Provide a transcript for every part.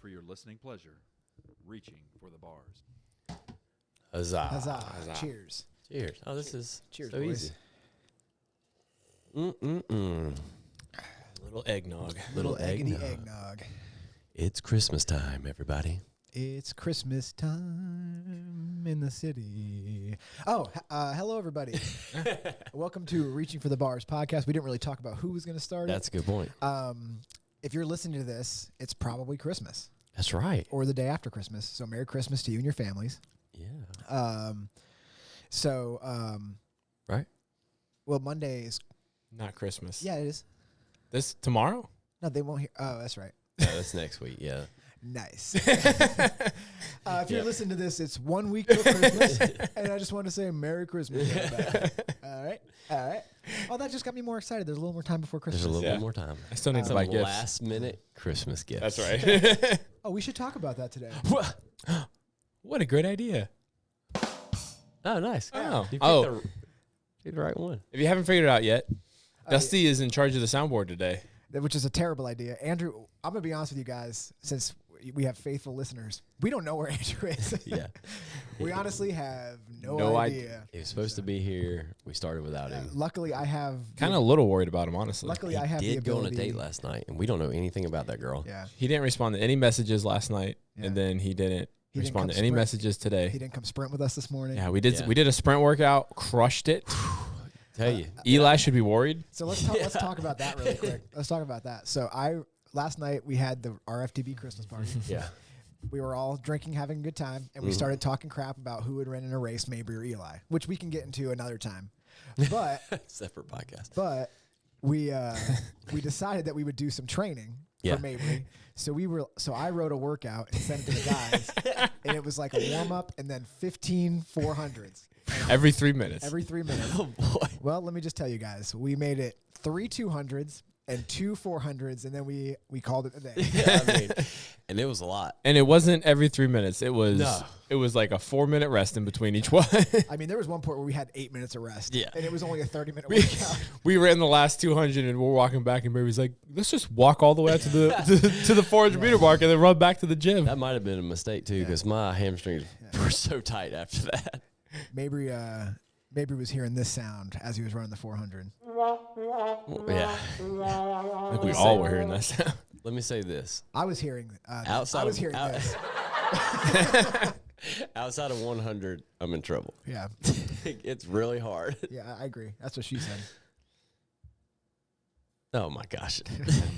For your listening pleasure, reaching for the bars. Huzzah. Huzzah. Huzzah. Cheers. Cheers. Oh, this is Cheers, so boys. easy. Little eggnog. Little eggnog. It's Christmas time, everybody. It's Christmas time in the city. Oh, hello, everybody. Welcome to Reaching for the Bars podcast. We didn't really talk about who was going to start That's a good point. If you're listening to this, it's probably Christmas. That's right. Or the day after Christmas. So Merry Christmas to you and your families. Yeah. Right? Well, Monday is... Not Christmas. Yeah, it is. This tomorrow? No, they won't hear... Oh, that's right. No, that's next week, yeah. Nice. If you're listening to this, it's 1 week till Christmas, and I just want to say Merry Christmas. All right. Oh, that just got me more excited. There's a little more time before Christmas. There's a little bit more time. I still need to Some buy gifts. last-minute Christmas gifts. That's right. Oh, we should talk about that today. What a great idea. Oh, nice. Oh. You picked the right one. If you haven't figured it out yet, Dusty is in charge of the soundboard today. Which is a terrible idea. Andrew, I'm going to be honest with you guys, since we have faithful listeners. We don't know where Andrew is. Yeah. We honestly have no idea. He was supposed to be here. We started without him. Luckily, I have... Kind of a little worried about him, honestly. Luckily, He I have the did go on a ability... date last night, and we don't know anything about that girl. Yeah. He didn't respond to any messages last night, Yeah. and then he didn't respond come to any sprint. messages today. He didn't come sprint with us this morning. Yeah, we did a sprint workout, crushed it. Tell you. Eli should be worried. So let's talk about that really quick. Let's talk about that. So last night we had the RFTB Christmas party. Yeah. We were all drinking, having a good time, and we started talking crap about who would win in a race, Mabry or Eli, which we can get into another time. But Separate podcast. But we decided that we would do some training for Mabry. So I wrote a workout and sent it to the guys, and it was like a warm up and then 15 400s. Every 3 minutes. Every 3 minutes. Oh, boy. Well, let me just tell you guys, we made it 3 200s and 2 400s, and then we called it a day. Yeah, and it was a lot. And it wasn't every 3 minutes. It was like a 4-minute rest in between each one. I mean, there was one point where we had 8 minutes of rest. Yeah. And it was only a 30-minute workout. We ran the last 200 and we're walking back, and Mary's like, let's just walk all the way out to the 400 meter mark and then run back to the gym. That might have been a mistake, too, because my hamstrings were so tight after that. Mabry was hearing this sound as he was running the 400. Yeah. I think we all were hearing that sound. Let me say this. I was hearing Outside this. Outside of 100, I'm in trouble. Yeah. It's really hard. Yeah, I agree. That's what she said. Oh, my gosh.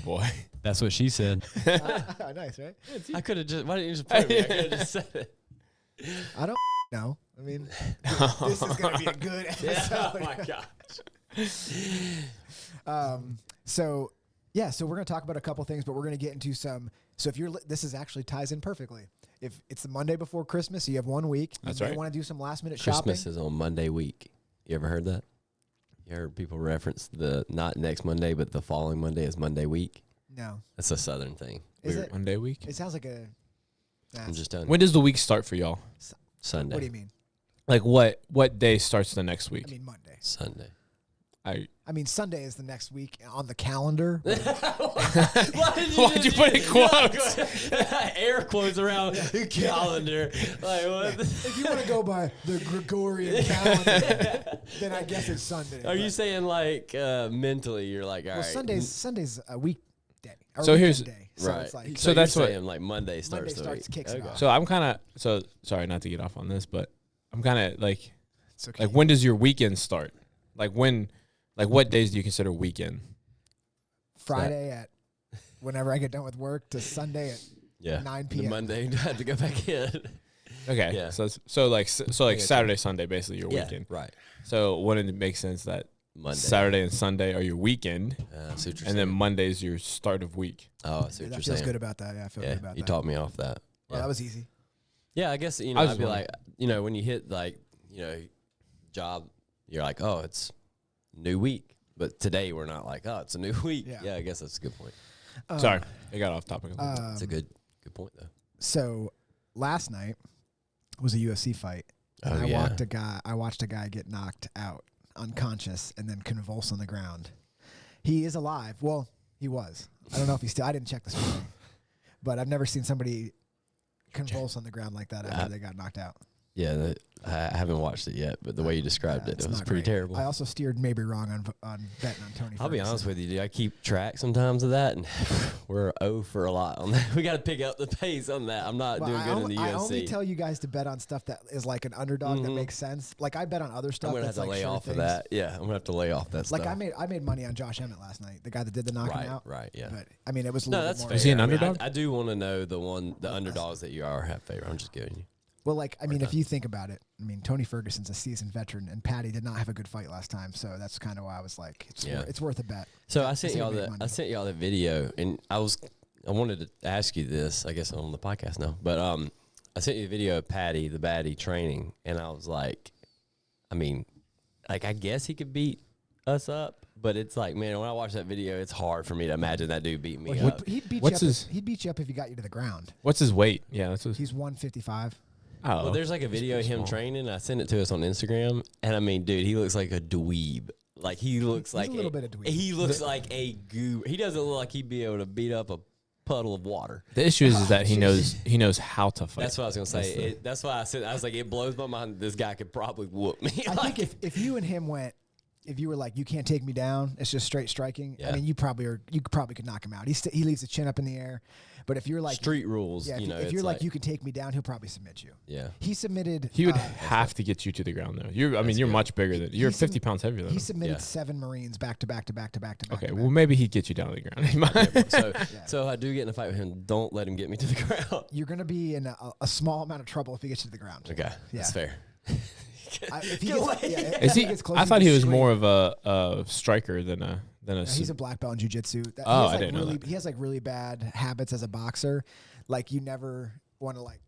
Boy. That's what she said. Nice, right? I could have just, why didn't you just play me? I could have just said it. I don't know. I mean, this is going to be a good episode. Oh, my gosh. So we're going to talk about a couple things, but we're going to get into some. So if this is actually ties in perfectly. If it's the Monday before Christmas, so you have 1 week. That's you right. want to do some last minute Christmas shopping. is on Monday week. You ever heard that? You heard people reference the not next Monday, but the following Monday is Monday week? No. That's a Southern thing. Is it? 1 day week? It sounds like a. I'm just telling you. When does the week start for y'all? Sunday. What do you mean? Like what day starts the next week? I mean Monday. Sunday. I mean Sunday is the next week on the calendar. Why'd you put in quotes? Air quotes around the calendar. Like what? If you want to go by the Gregorian calendar, then I guess it's Sunday. Are you saying like mentally? You're like, all right. Sunday's a weekday. Or So here's- day. So right. it's like So you're that's what- saying, like Monday starts the week. kicks it off. So I'm kind of sorry not to get off on this, but I'm kind of like It's okay. when does your weekend start? Like what days do you consider weekend? Friday at whenever I get done with work to Sunday at Yeah. 9 The p.m. Monday, I had to go back in. Okay. Yeah. So like Yeah, Saturday, Sunday, basically your Yeah, weekend. right. So wouldn't it make sense that Monday. Saturday and Sunday are your weekend, I see what you're and saying. then Monday's your start of week? Oh, I see That what you're feels saying. good about that. Yeah, I feel good about you that. talked me off that. Well, that was easy. Yeah, I guess, I was I'd just be wondering. like, when you hit like, job, you're like, oh, it's new week. But today we're not like, oh, it's a new week. Yeah. Yeah, I guess that's a good point. Sorry, I got off topic. A little bit. It's a good point though. So last night was a UFC fight. And Oh, I watched a guy get knocked out unconscious and then convulse on the ground. He is alive. Well, he was. I don't know if he's still. I didn't check this morning, but I've never seen somebody convulse on the ground like that after they got knocked out. Yeah, I haven't watched it yet, but the way you described it It's was not pretty great. terrible. I also steered Mabry wrong on betting on Tony. I'll be Ferguson. honest with you, dude. I keep track sometimes of that, and we're 0 for a lot on that. We got to pick up the pace on that. I'm not doing good in the UFC. I only tell you guys to bet on stuff that is like an underdog that makes sense. Like I bet on other stuff. I'm gonna have that's to like lay sure off things. of that. Yeah, I'm gonna have to lay off that Like stuff. I made money on Josh Emmett last night, the guy that did the knocking out. Right, yeah. But I mean, it was a No, little that's bit more. fair. Is he an I mean, underdog? I do want to know the underdogs that you are have favor. I'm just giving you. Well, like I mean, if you think about it, I mean, Tony Ferguson's a seasoned veteran, and Patty did not have a good fight last time, so that's kind of why I was like, it's worth a bet. So I sent to y'all make money. I sent y'all the video, and I wanted to ask you this. I guess on the podcast now, but I sent you a video of Patty the baddie training, and I was like, I mean, like I guess he could beat us up, but it's like, man, when I watch that video, it's hard for me to imagine that dude beat me up. He'd beat What's you up. his- He'd beat you up if he got you to the ground. What's his weight? Yeah, that's his. He's 155. Oh, Well, there's like a video of pretty him small. training. I sent it to us on Instagram, and I mean, dude, he looks like a dweeb. Like he looks like a little bit of dweeb. He looks like a goo. He doesn't look like he'd be able to beat up a puddle of water. The issue is that he knows how to fight. That's what I was gonna say. That's why I said I was like, it blows my mind. This guy could probably whoop me. I think if you and him went, if you were like, you can't take me down, it's just straight striking. Yeah. I mean, you probably could knock him out. He leaves the chin up in the air. But if you're like street rules, yeah, if it's you're like you can take me down, he'll probably submit you. yeah. He submitted. He would have to get you to the ground though. You're much bigger than you're 50 pounds heavier than He him. submitted Yeah. 7 Marines back to back to back to back to back. Okay, to well back. maybe he'd get you down to the ground. He might. So if I do get in a fight with him, don't let him get me to the ground. You're gonna be in a small amount of trouble if he gets you to the ground. Okay, that's fair. If he Get gets, away. if Is he? gets close, I thought he can was scream. more of a striker than a. He's a black belt in jiu-jitsu. Oh, I didn't know that. He has like really bad habits as a boxer. Like you never want to like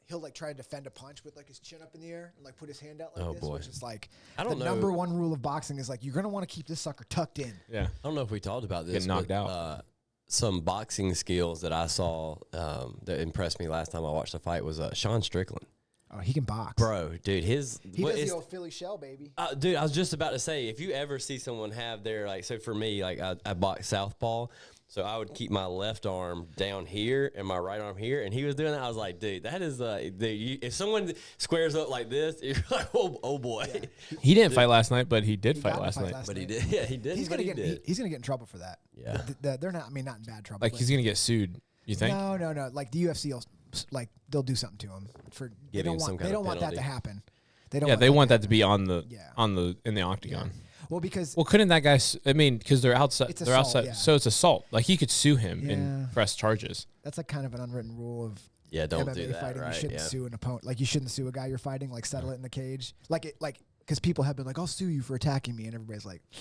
he'll like try to defend a punch with like his chin up in the air and like put his hand out like Oh, this, boy. which is like I don't the know. number one rule of boxing is like you're gonna want to keep this sucker tucked in. Yeah. I don't know if we talked about this. Get knocked but, out. Some boxing skills that I saw that impressed me last time I watched the fight was Sean Strickland. Oh, he can box, Bro, dude, He does the old Philly shell, baby. Dude, I was just about to say, if you ever see someone have their, like, so for me, like, I box southpaw, so I would keep my left arm down here and my right arm here, and he was doing that. I was like, dude, that is, if someone squares up like this, you're like, oh boy. Yeah. He didn't fight last night, but he did He fight got in a last fight night. last But he night. did. Yeah, he did. He's but gonna he get did. he's gonna get in trouble for that. Yeah. They're not. I mean, not in bad trouble. Like but he's gonna get sued. You think? No. Like the UFC will like they'll do something to him for they Give him don't some want kind they of don't want that to penalty. happen. They don't. Yeah, they want that to happen. be on the Yeah. in the octagon. Well, because Well, couldn't that guy? I mean, because they're outside. It's They're assault, outside. yeah. So it's assault. Like he could sue him Yeah. and press charges. that's like kind of an unwritten rule of Yeah, don't MMA do that, fighting. right? You shouldn't Yeah. sue an opponent. Like you shouldn't sue a guy you're fighting. Like settle it in the cage. Because people have been like, I'll sue you for attacking me, and everybody's like, you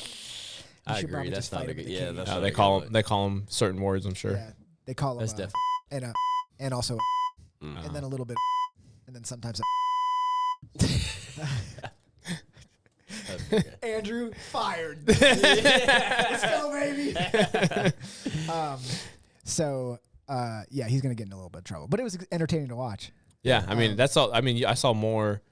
I should agree. probably That's just not fight a him in good. the Yeah, cage. that's No, not they a good call way. him. They call him certain words. I'm sure. Yeah, they call him That's definitely. and also Mm. and then a little bit and then sometimes That's okay. Andrew fired. Let's go, baby. So yeah, he's gonna get in a little bit of trouble, but it was entertaining to watch. Yeah, I mean that's all. I mean, I saw more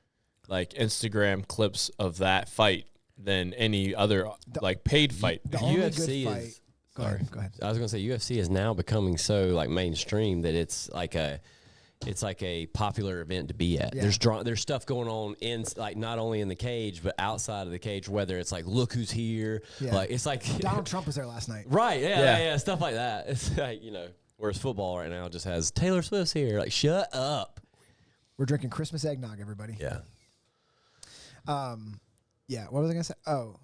like Instagram clips of that fight than any other like paid fight. The only UFC good fight. is. Go ahead. I was gonna say UFC is now becoming so like mainstream that it's like a popular event to be at. Yeah. There's stuff going on in like not only in the cage but outside of the cage. Whether it's like look who's here, Yeah. like it's like Donald Trump was there last night. right, Yeah. yeah, stuff like that. It's like whereas football right now just has Taylor Swift's here. Like shut up. We're drinking Christmas eggnog, everybody. Yeah, Yeah. What was I gonna say? Oh,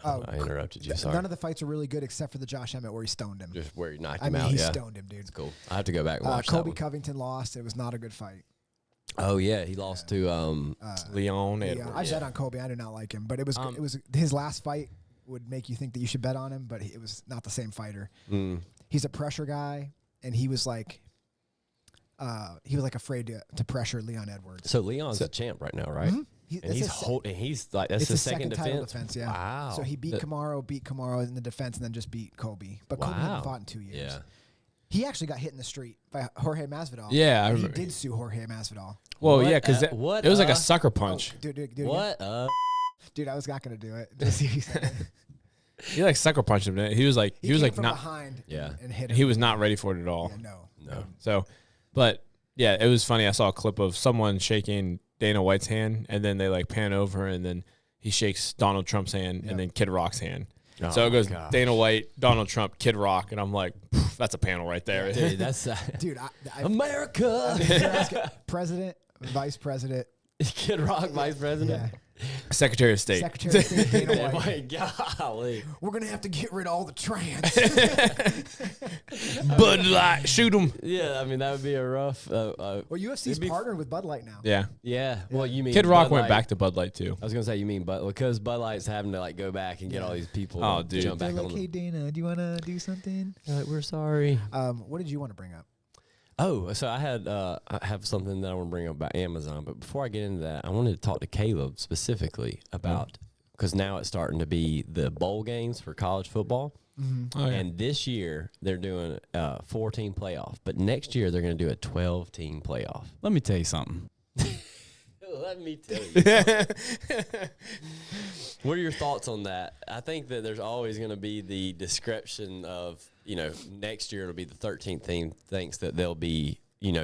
I interrupted you. Sorry. none of the fights are really good except for the Josh Emmett where he stoned him. Just where you knocked I him mean, out. he Yeah, stoned him, dude. cool. I have to go back and watch that Kobe one. Covington lost. It was not a good fight. Oh yeah, he lost to Leon Yeah, Edwards. I bet on Kobe. I did not like him, but it was his last fight would make you think that you should bet on him, but it was not the same fighter. He's a pressure guy, and he was like afraid to pressure Leon Edwards. So Leon's the champ right now, right? Mm-hmm. He's like that's It's his his second title defense. yeah. Wow. So he beat Kamaru in the defense, and then just beat Kobe. But Kobe hadn't fought in 2 years. Yeah. He actually got hit in the street by Jorge Masvidal. Yeah, I and he remember. did sue Jorge Masvidal. Well, What yeah, because a- it what was like a- a sucker punch. Oh, dude, What? dude, I was not gonna do it. Just see if he said it. He like sucker punched him. He was like He came from not. behind. Yeah. and hit him. He was not ready for it at all. Yeah, no. So, but yeah, it was funny. I saw a clip of someone shaking Dana White's hand, and then they like pan over, and then he shakes Donald Trump's hand, and then Kid Rock's hand. Oh So it goes my gosh. Dana White, Donald Trump, Kid Rock, and I'm like, that's a panel right there. Dude, that's Dude, America. you're asking president, vice president, Kid Rock, vice president. yeah, Secretary of State. Secretary of State Dana Oh White. my golly. We're gonna have to get rid of all the trans. Bud Light, shoot him. Yeah, I mean that would be a rough. Well, UFC's partnered with Bud Light now. Yeah. Yeah. Well, you mean Kid Rock Bud went Light. back to Bud Light too. I was gonna say you mean because Bud Light's having to like go back and get all these people. Oh, to dude. jump They're back like, on. hey Dana, do you want to do something? They're like, we're sorry. What did you want to bring up? Oh, so I have something that I want to bring up about Amazon, but before I get into that, I wanted to talk to Caleb specifically about because now it's starting to be the bowl games for college football, Oh, yeah. and this year they're doing a 4-team playoff, but next year they're going to do a 12-team playoff. Let me tell you something. Let me tell you. What are your thoughts on that? I think that there's always going to be the description of, next year it'll be the 13th team thinks that they'll be,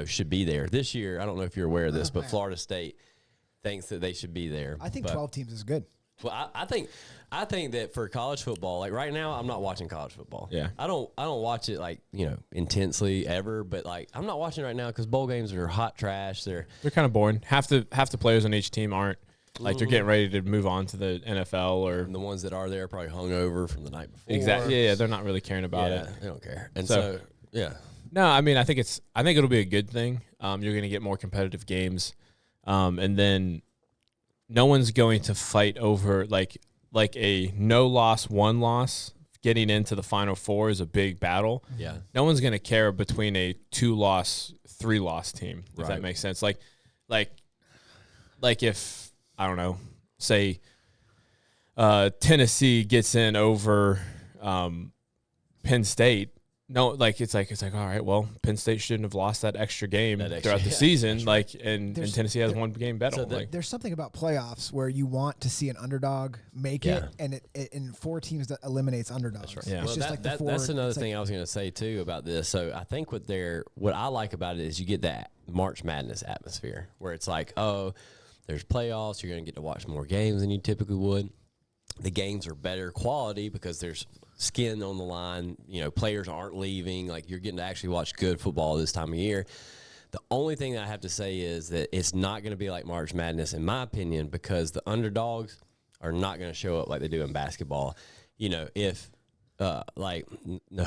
should be there. This year, I don't know if you're aware of this, but Florida State thinks that they should be there. I think But- 12 teams is good. Well, I think that for college football, like right now, I'm not watching college football. Yeah. I don't watch it like intensely ever, but like I'm not watching it right now because bowl games are hot trash. They're kind of boring. Half the players on each team aren't like they're getting ready to move on to the NFL or the ones that are there probably hungover from the night before. exactly. Yeah, they're not really caring about Yeah, it. they don't care. And So- so yeah, No, I mean I think it'll be a good thing. You're going to get more competitive games, and then no one's going to fight over like a no loss, one loss. Getting into the Final Four is a big battle. yeah. No one's going to care between a 2-loss, 3-loss team, if that Right. makes sense. Like if, I don't know, say Tennessee gets in over Penn State. No, like it's like all right. Well, Penn State shouldn't have lost that extra game throughout the season. Like, and Tennessee has one game battle. So There's something about playoffs where you want to see an underdog make it, and it in 4 teams that eliminates underdogs. Right. Yeah. It's Well, just like the 4. that's another it's like- thing I was going to say too about this. So I think what I like about it is you get that March Madness atmosphere where it's like, oh, there's playoffs. You're going to get to watch more games than you typically would. The games are better quality because there's skin on the line. Players aren't leaving. Like you're getting to actually watch good football this time of year. The only thing that I have to say is that it's not going to be like March Madness, in my opinion, because the underdogs are not going to show up like they do in basketball. If no,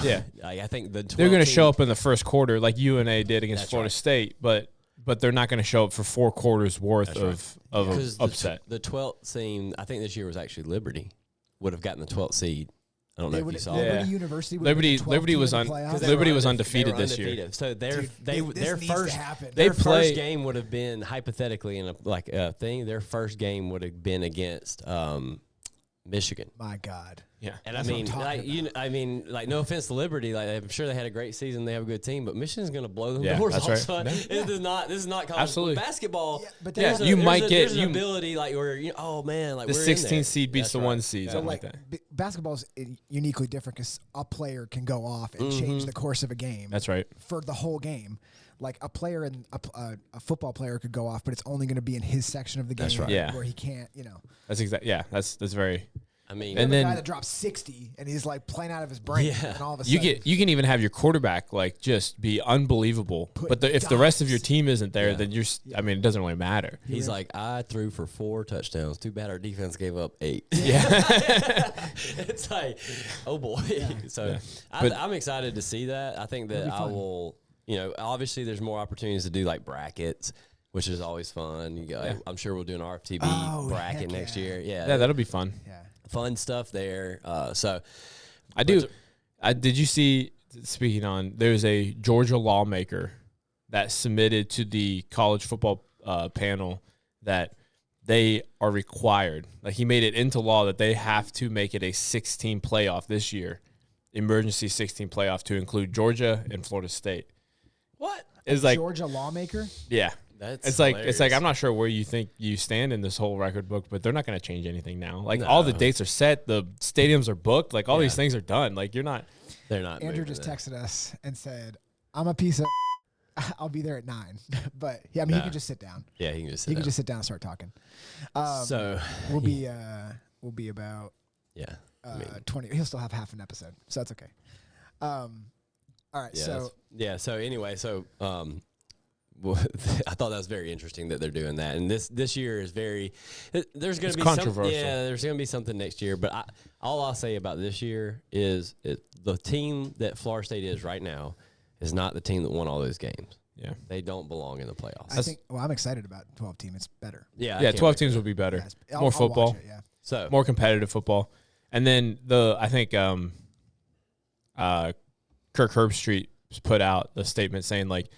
Yeah. like, I think they're they're going to show up in the first quarter like UNA did against That's Florida right. State, but they're not going to show up for 4 quarters worth of because upset. the 12th team, I think this year was actually Liberty would have gotten the 12th seed. I don't know They if would, you saw Yeah. Liberty University would Liberty- have been the 12th Liberty team was in un- the playoffs. 'cause Liberty was undefeated They were this year. undefeated. So their Dude, their this needs first to happen. They their play- first game would have been hypothetically in a thing. Their first game would have been against Michigan. My God. Yeah. And That's what I'm talking like, no offense to Liberty, like I'm sure they had a great season, they have a good team, but Michigan's going to blow them Yeah, doors that's off. right. Son. Yeah. This is not college Absolutely. basketball. Yeah, but Yeah, there's a- you there's might a- get there's an you. ability like where oh man, like The we're in there. 16 seed beats That's the right. 1 seed, Yeah. something like like that. basketball's uniquely different because a player can go off and change the course of a game. That's right. For the whole game. Like a player and a football player could go off, but it's only going to be in his section of the game That's right. Yeah. where he can't, That's exactly. Yeah, that's very. I mean, And the then- guy that drops 60 and he's like playing out of his brain, Yeah. and all of a You sudden can even have your quarterback like just be unbelievable, but if the rest of your dimes. team isn't there, Yeah. then I mean, it doesn't really matter. he's like, I threw for 4 touchdowns. Too bad our defense gave up 8. Yeah. It's like, oh boy. So Yeah. I'm excited to see that. I think that It'll be I fun. will, obviously there's more opportunities to do like brackets which is always fun. You got, Yeah. I'm sure we'll do an RFTB bracket heck next yeah. year. Yeah, that'll be fun. Yeah. Fun stuff there. So I do. Did you see, speaking on, there's a Georgia lawmaker that submitted to the college football panel that they are required, like he made it into law that they have to make it a 16 playoff this year, emergency 16 playoff to include Georgia and Florida State. What? It's like, Georgia lawmaker? yeah. That's It's hilarious. like I'm not sure where you think you stand in this whole record book, but they're not going to change anything now. Like all the dates are set, the stadiums are booked, like all these things are done. Like they're not. Andrew just texted us and said, "I'm a piece of. I'll be there at 9." But yeah, I mean, he can just sit down. Yeah, he can just sit He down. can just sit down and start talking. So we'll be about yeah, 20. He'll still have half an episode, so that's okay. All right, yeah. So anyway, well, I thought that was very interesting that they're doing that, and this year is very. There's going to be controversial. There's going to be something next year, but all I'll say about this year is the team that Florida State is right now is not the team that won all those games. Yeah. They don't belong in the playoffs. I think. Well, I'm excited about 12 team. It's better. Yeah, Yeah, 12 teams would be better. Yeah, More I'll football, watch it, yeah. So more competitive football, and then I think Kirk Herbstreit put out the statement saying like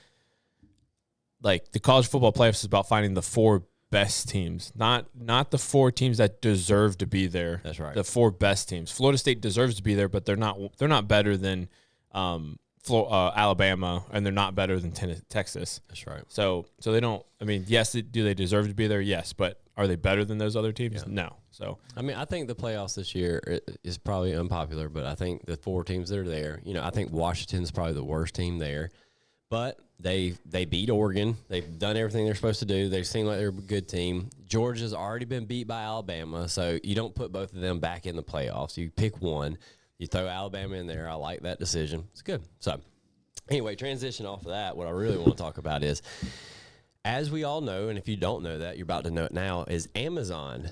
the college football playoffs is about finding the 4 best teams, not the 4 teams that deserve to be there. That's right. The 4 best teams. Florida State deserves to be there, but they're not better than Alabama, and they're not better than Texas. that's right. So they don't. I mean, yes, do they deserve to be there? Yes, but are they better than those other teams? Yeah. No. So I mean, I think the playoffs this year is probably unpopular, but I think the 4 teams that are there, I think Washington's probably the worst team there, but they beat Oregon. They've done everything they're supposed to do. They seem like they're a good team. Georgia's already been beat by Alabama, so you don't put both of them back in the playoffs. You pick one. You throw Alabama in there. I like that decision. It's good. So anyway, transition off of that, what I really want to talk about is, as we all know, and if you don't know that, you're about to know it now, is Amazon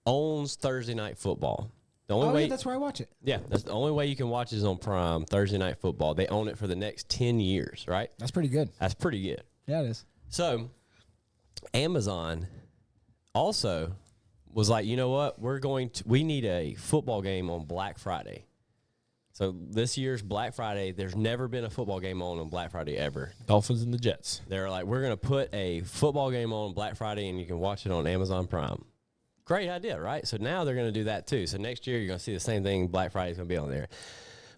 owns Thursday Night Football. The only way, yeah, that's where I watch it. Yeah, that's the only way you can watch it is on Prime, Thursday Night Football. They own it for the next 10 years, right? That's pretty good. That's pretty good. Yeah, it is. So Amazon also was like, you know what? We need a football game on Black Friday. So this year's Black Friday, there's never been a football game on Black Friday ever. Dolphins and the Jets. They're like, we're going to put a football game on Black Friday, and you can watch it on Amazon Prime. Great idea, right? So now they're going to do that too. So next year, you're going to see the same thing. Black Friday is going to be on there.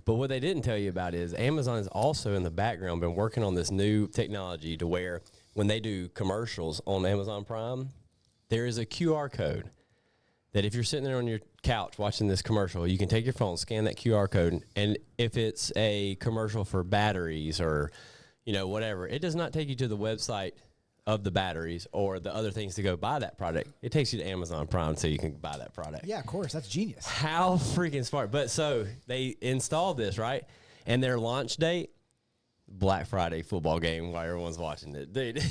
But what they didn't tell you about is Amazon has also in the background been working on this new technology to where when they do commercials on Amazon Prime, there is a QR code that if you're sitting there on your couch watching this commercial, you can take your phone, scan that QR code, and if it's a commercial for batteries or, whatever, it does not take you to the website of the batteries or the other things to go buy that product. It takes you to Amazon Prime so you can buy that product. Yeah, of course. That's genius. How freaking smart. But so they installed this, right? And their launch date, Black Friday football game while everyone's watching it. Dude,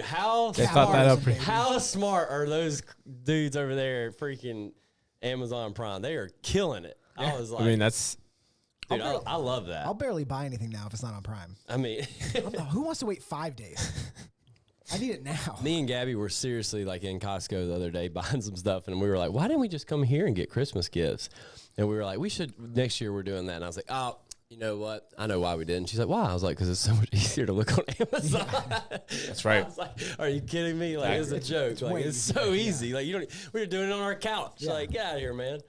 how They thought that up pretty. how smart are those dudes over there at freaking Amazon Prime? They are killing it. I was like, I mean, that's dude, I love that. I'll barely buy anything now if it's not on Prime. I mean, Who wants to wait 5 days? I need it now. me and Gabby were seriously like in Costco the other day buying some stuff, and we were like, why didn't we just come here and get Christmas gifts? And we were like, we should, next year we're doing that. And I was like, oh, you know what? I know why we didn't. She's like, why? I was like, because it's so much easier to look on Amazon. That's right. I was like, are you kidding me? Like, it's a joke. Like, it's so easy. Like, we were doing it on our couch. Yeah. Like, get out of here, man.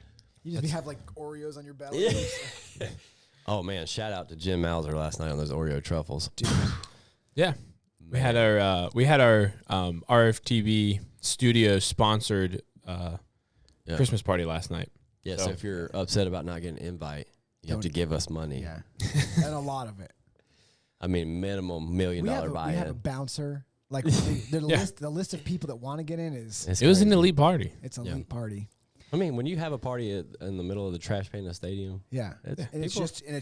You just have like Oreos on your belly. Yeah. Oh man, shout out to Jim Mauser last night on those Oreo truffles. Dude. Yeah. We had our RFTB studio sponsored Christmas party last night. Yeah, so if you're upset about not getting an invite, you have to give us money. Yeah. And a lot of it. I mean, minimum $1 million We have a buy-in. bouncer. Like the list of people that want to get in is It's It was an crazy. elite party. it's an elite party. I mean, when you have a party in the middle of the trash pan in a stadium, Yeah. it's, And it's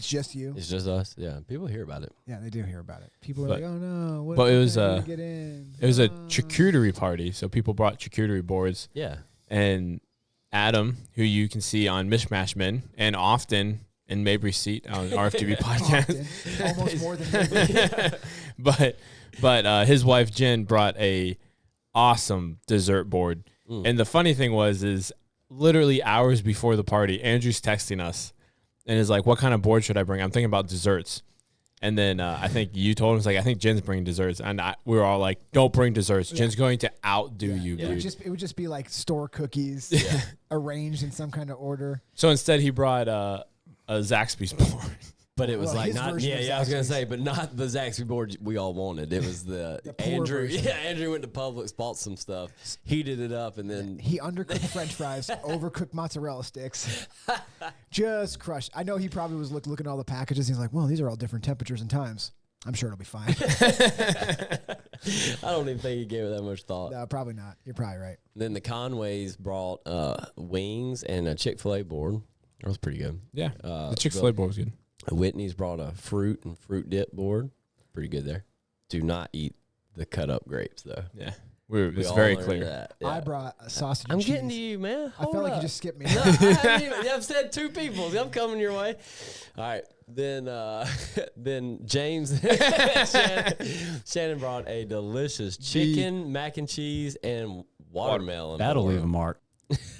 just you. it's just us. Yeah, people hear about it. Yeah, they do hear about it. People are But- like, "Oh no, what but it was, to get in?" It was a charcuterie party, so people brought charcuterie boards. Yeah, And Adam, who you can see on Mishmash Men and often in Mabry's seat on an RFTB podcast. Often. Almost more than maybe. But his wife Jen brought a awesome dessert board. And the funny thing is literally hours before the party, Andrew's texting us and is like, what kind of board should I bring? I'm thinking about desserts. And then I think you told him, it's like, I think Jen's bringing desserts. And we were all like, don't bring desserts. Jen's going to outdo you, dude. It would just be like store cookies arranged in some kind of order. So instead he brought a Zaxby's board. But it was Well, like his not, version of I was gonna Zaxby's. say, but not the Zaxby board we all wanted. It was the poor Andrew. version. Yeah, Andrew went to Publix, bought some stuff, heated it up, and then He undercooked French fries, overcooked mozzarella sticks. Just crushed. I know he probably was looking at all the packages. He's like, well, these are all different temperatures and times. I'm sure it'll be fine. I don't even think he gave it that much thought. No, probably not. You're probably right. Then the Conways brought wings and a Chick-fil-A board. That was pretty good. Yeah, the Chick-fil-A board was good. Whitney's brought a fruit and fruit dip board. Pretty good there. Do not eat the cut up grapes though. Yeah, We it's all very learned clear. that. I Yeah. brought a sausage I'm and cheese. getting to you, man. I felt like you just skipped me. No, I haven't even, I've said two people. I'm coming your way. All right. Then James Shannon brought a delicious chicken, mac and cheese, and watermelon. That'll board. leave a mark.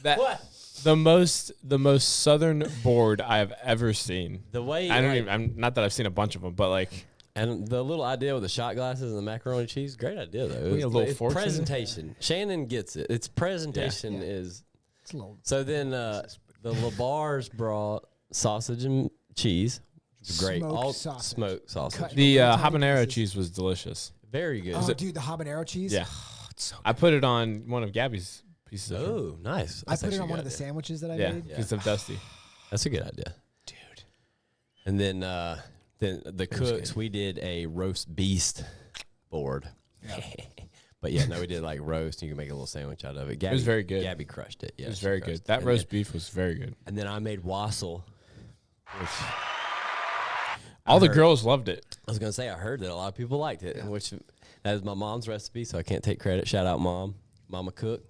What? The most southern board I've ever seen. The way I'm not that I've seen a bunch of them, but like and the little idea with the shot glasses and the macaroni and cheese, great idea though. We had a little It's fork in it. presentation. Shannon gets it. Its presentation Yeah. is. It's a little So then the Labars brought sausage and cheese. Great. Smoked All sausage. smoked sausage. Cut- the Little tiny habanero pieces. cheese was delicious. Very good. Oh, dude, the habanero cheese. Yeah. Oh, it's so I put it on one of Gabby's pieces. Of Oh, nice. I That's put it actually on a one good of the idea. sandwiches that I yeah, made. piece of Dusty. That's a good idea. Dude. And then the cooks, we did a roast beast board. But yeah, no, we did like roast. And you can make a little sandwich out of it. Gabby, was very good. Gabby crushed it. Yeah, It was she very crushed good. it. That And roast beef was very good. And then I made wassail, which All the heard- girls loved it. I was gonna say I heard that a lot of people liked it, which that is my mom's recipe, so I can't take credit. Shout out Mama Cook.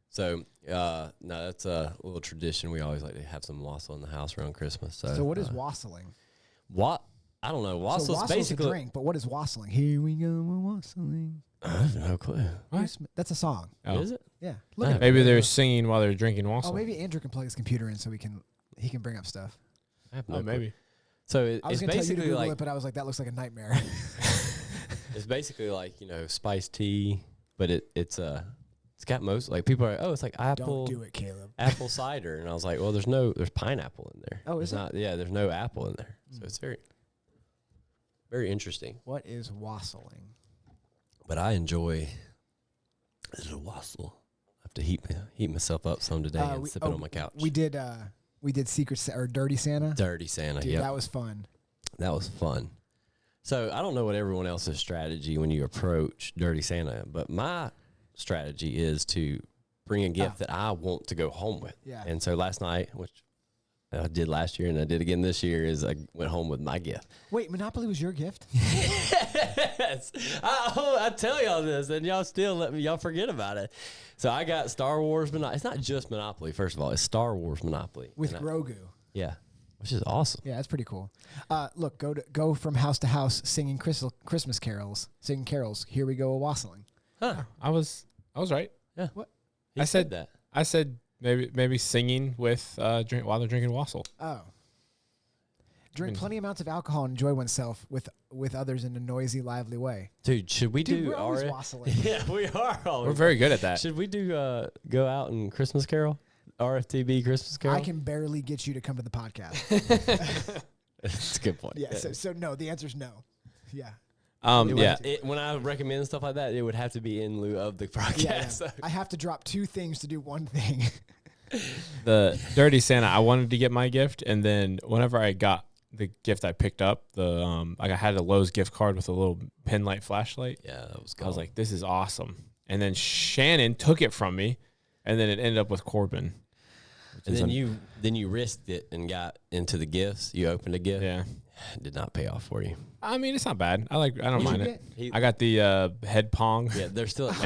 So no, that's a little tradition. We always like to have some wassail in the house around Christmas. So what is wassailing? what? I don't know. So Wassail's wassailing basically a drink, but what is wassailing? Here we go, we're wassailing. I have no clue. That's a song. Oh. Is it? Yeah. No. Look at Maybe it. they're singing while they're drinking wassail. Oh, maybe Andrew can plug his computer in so he can bring up stuff. I have no Oh, clue. maybe. So I was it's gonna tell you to basically Google like it, but I was like, that looks like a nightmare. it's basically like spiced tea, but it's got most like people are it's like apple Don't do it, Caleb. apple cider, and I was like, well, there's pineapple in there. Oh, is There's it? not? Yeah, there's no apple in there, so it's very very interesting. What is wassailing? But I enjoy a little wassail. I have to heat myself up some today and sip it on my couch. We did or Dirty Santa. Dirty Santa. Dude, Yeah, that was fun. that was fun. So I don't know what everyone else's strategy when you approach Dirty Santa, but my strategy is to bring a gift that I want to go home with. Yeah. And so last night, which I did last year and I did again this year, is I went home with my gift. Wait, Monopoly was your gift? Yes. I tell y'all this, and y'all still y'all forget about it. So I got Star Wars Monopoly. It's not just Monopoly, first of all. It's Star Wars Monopoly. With And Grogu. yeah, which is awesome. Yeah, that's pretty cool. Look, go from house to house singing Christmas carols. Singing carols. Here we go, wassailing. Huh. I was right. Yeah. What? He I said that. I said maybe singing with while they're drinking wassail. Oh. Drink plenty amounts of alcohol and enjoy oneself with others in a noisy, lively way. Dude, should we Dude, do we're always RF? wassailing. Yeah, we are. Always. We're very good at that. Should we do go out and Christmas Carol? RFTB Christmas Carol? I can barely get you to come to the podcast. That's a good point. Yeah, so no, the answer's no. Yeah. Yeah. When I recommend stuff like that, it would have to be in lieu of the podcast. Yeah. I have to drop two things to do one thing. The Dirty Santa, I wanted to get my gift, and then whenever I got the gift I picked up, I had a Lowe's gift card with a little pin light flashlight. Yeah, that was I cool. was like, this is awesome. And then Shannon took it from me, and then it ended up with Corbin. and then you risked it and got into the gifts. You opened a gift. Yeah. Did not pay off for you. I mean, it's not bad. I don't mind it. I got the head pong. Yeah, they're still at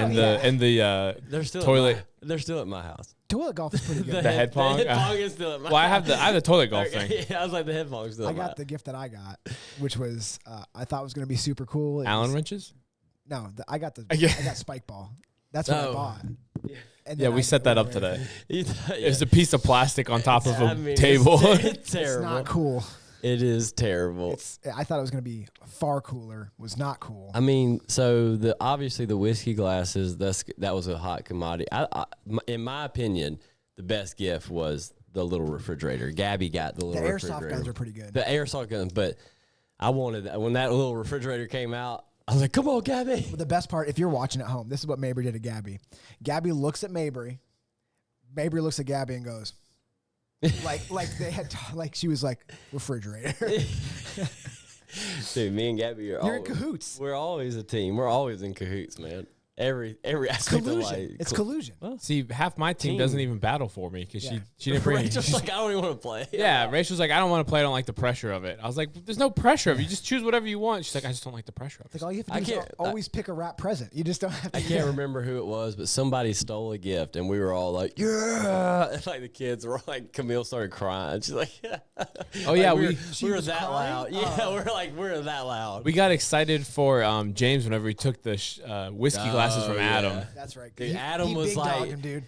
they're still toilet. They're still at my house. Toilet golf is pretty good. The head pong. The head pong is still at my Well, house. I have the toilet golf thing. Yeah, I was like, the head pong is still I at my got house. the gift that I got, which was I thought was going to be super cool. Allen wrenches. No, I got Yeah. I got spike ball. That's what I bought. And Yeah, then we set that up today. It's a piece of plastic on top of a table. It's terrible. It's not cool. It is terrible. I thought it was going to be far cooler. Was not cool. I mean, so obviously the whiskey glasses, that was a hot commodity. In my opinion, the best gift was the little refrigerator. Gabby got the little refrigerator. The airsoft guns are pretty good. The airsoft guns, but I wanted that. When that little refrigerator came out, I was like, come on, Gabby. But the best part, if you're watching at home, this is what Mabry did to Gabby. Gabby looks at Mabry. Mabry looks at Gabby and goes, like she was like, refrigerator. Dude, me and Gabby You're in cahoots. We're always a team. We're always in cahoots, man. Every aspect Collusion. of life. It's collusion. See, half my team doesn't even battle for me because she didn't bring. Rachel's like, I don't even want to play. Yeah, Rachel's like, I don't want to play. I don't like the pressure of it. I was like, there's no pressure of it. You just choose whatever you want. She's like, I just don't like the pressure of it. Like all you have to do is always pick a wrap present. You just don't have to. I can't remember who it was, but somebody stole a gift, and we were all like, yeah. And like the kids were like, Camille started crying. She's like, oh yeah, we were was that crying? loud. Yeah, we're that loud. We got excited for James whenever he took the whiskey glasses from Adam. yeah. That's right. Dude, Adam was big like- dogged him, dude.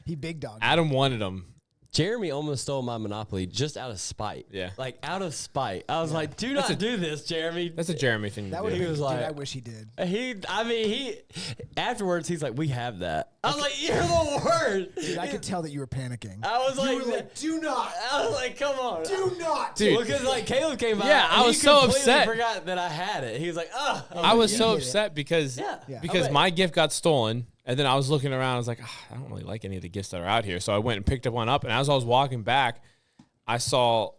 He big dogged him. Adam wanted them. Jeremy almost stole my Monopoly just out of spite. Yeah. Like, out of spite. I was like, do not do this, Jeremy. That's a Jeremy thing That to would do. have been. was Dude, like- I wish he did. He afterwards, he's like, we have that. I was like, you're the worst. Dude, I could tell that you were panicking. I was You like, were like, do not, I was like, come on. do not. Dude. Because like Caleb came out. Yeah, I and was he so completely upset. Forgot that I had it. He was like, oh. I was you so get it. upset because Yeah. because Okay. my gift got stolen, and then I was looking around. I was like, I don't really like any of the gifts that are out here. So I went and picked up one up, and as I was walking back, I saw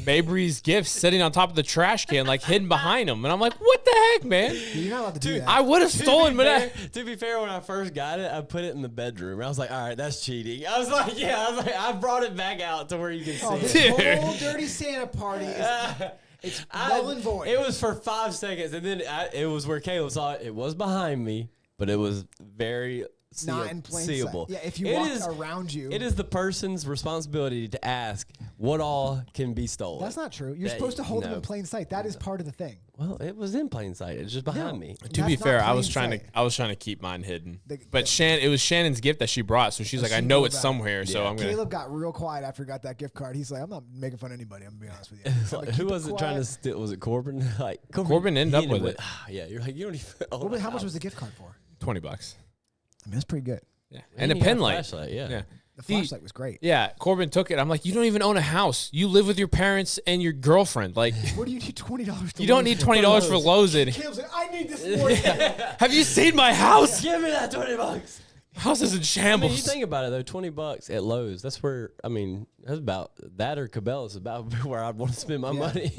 Mabry's gift sitting on top of the trash can, like hidden behind him, and I'm like, what the heck, man? Dude, you're not allowed to do that. I would have stolen, but To be fair, when I first got it, I put it in the bedroom. I was like, all right, that's cheating. I was like, I brought it back out to where you can see Oh, it. this Dude. whole dirty Santa party is it's null and void. It was for 5 seconds, and then it was where Caleb saw it. It was behind me, but it was very not in plain seeable. sight. Yeah, if you It walk is- around you. It is the person's responsibility to ask what all can be stolen. That's not true. You're That- supposed to hold them no. in plain sight. That is part of the thing. Well, it was in plain sight. It's just behind No. me. to be That's fair, not I was plain trying sight. to keep mine hidden. The- But it was Shannon's gift that she brought, so she's like, I she know knew it's about it. somewhere, so Yeah. I'm gonna. Caleb got real quiet after he got that gift card. He's like, I'm not making fun of anybody. I'm gonna be honest with you. It's I'm like, gonna who keep was it trying to quiet. steal? Was it Corbin? Like Corbin ended he up with it. Yeah, you're like, you don't even. How much was the gift card for? $20. I mean, that's pretty good. Yeah, and a he got pen light. flashlight, yeah. Yeah. The See, flashlight was great. Yeah, Corbin took it. I'm like, you don't even own a house. You live with your parents and your girlfriend. Like, What do you need $20 to you don't lose need for? $20 for Lowe's. And Caleb's like, I need this more. than have you seen my house? Give me that $20. House is in I mean, shambles. you think about it though, $20 at Lowe's. That's where that's about that or Cabela's about where I'd want to spend my money.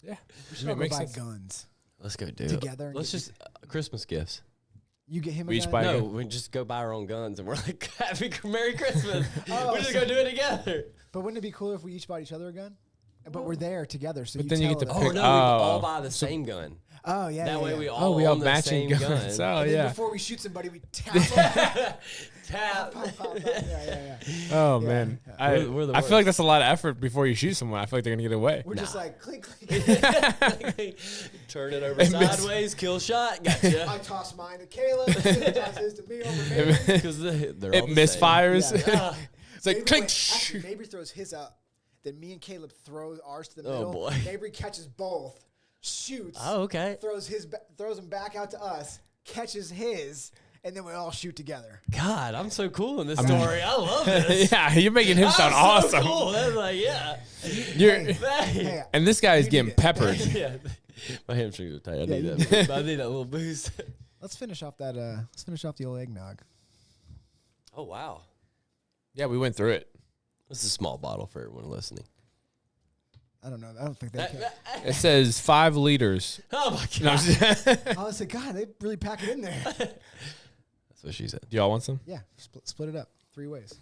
yeah, We should it all go makes buy sense. guns. Let's go do it Together and Let's get just Christmas gifts. You get him a We each gun? buy- No, gun. we just go buy our own guns and we're like, happy Merry Christmas. Oh, we just so- go do it together. But wouldn't it be cooler if we each bought each other a gun? But we're there together, so But then you tell get to them- pick- Oh no, we all Oh. buy the same gun. Oh yeah. That yeah, way yeah. we all we all own the matching same guns. gun. Oh And then yeah. before we shoot somebody, we tap. them. Tap. Pop, pop, pop. Yeah. Oh man, We're the I feel like that's a lot of effort before you shoot someone. I feel like they're gonna get away. We're just like clink, clink. Turn it over It missed. sideways, kill shot, gotcha. I toss mine to Caleb. He tosses his to me over Mabry. Because they're It all the same. misfires. Yeah. It's like clink. Actually, Mabry throws his up. Then me and Caleb throw ours to the Oh, middle. boy. Mabry catches both, shoots, Oh, okay. throws him back out to us, catches his, and then we all shoot together. God, I'm so cool in this story. I love this. Yeah, you're making him sound I'm so awesome. cool. That's like, yeah. You're, Hey, and this guy is You getting need it. peppered. Yeah. My hamstrings are tight. I Yeah, need you that. I need that little boost. let's finish off that. Let's finish off the old eggnog. Oh, wow. Yeah, we went through it. This is a small bottle for everyone listening. I don't know. I don't think they can. It says 5 liters. Oh, my No, I'm God. just- I was like, God, they really pack it in there. That's what she said. Do y'all want some? Yeah, split it up 3 ways.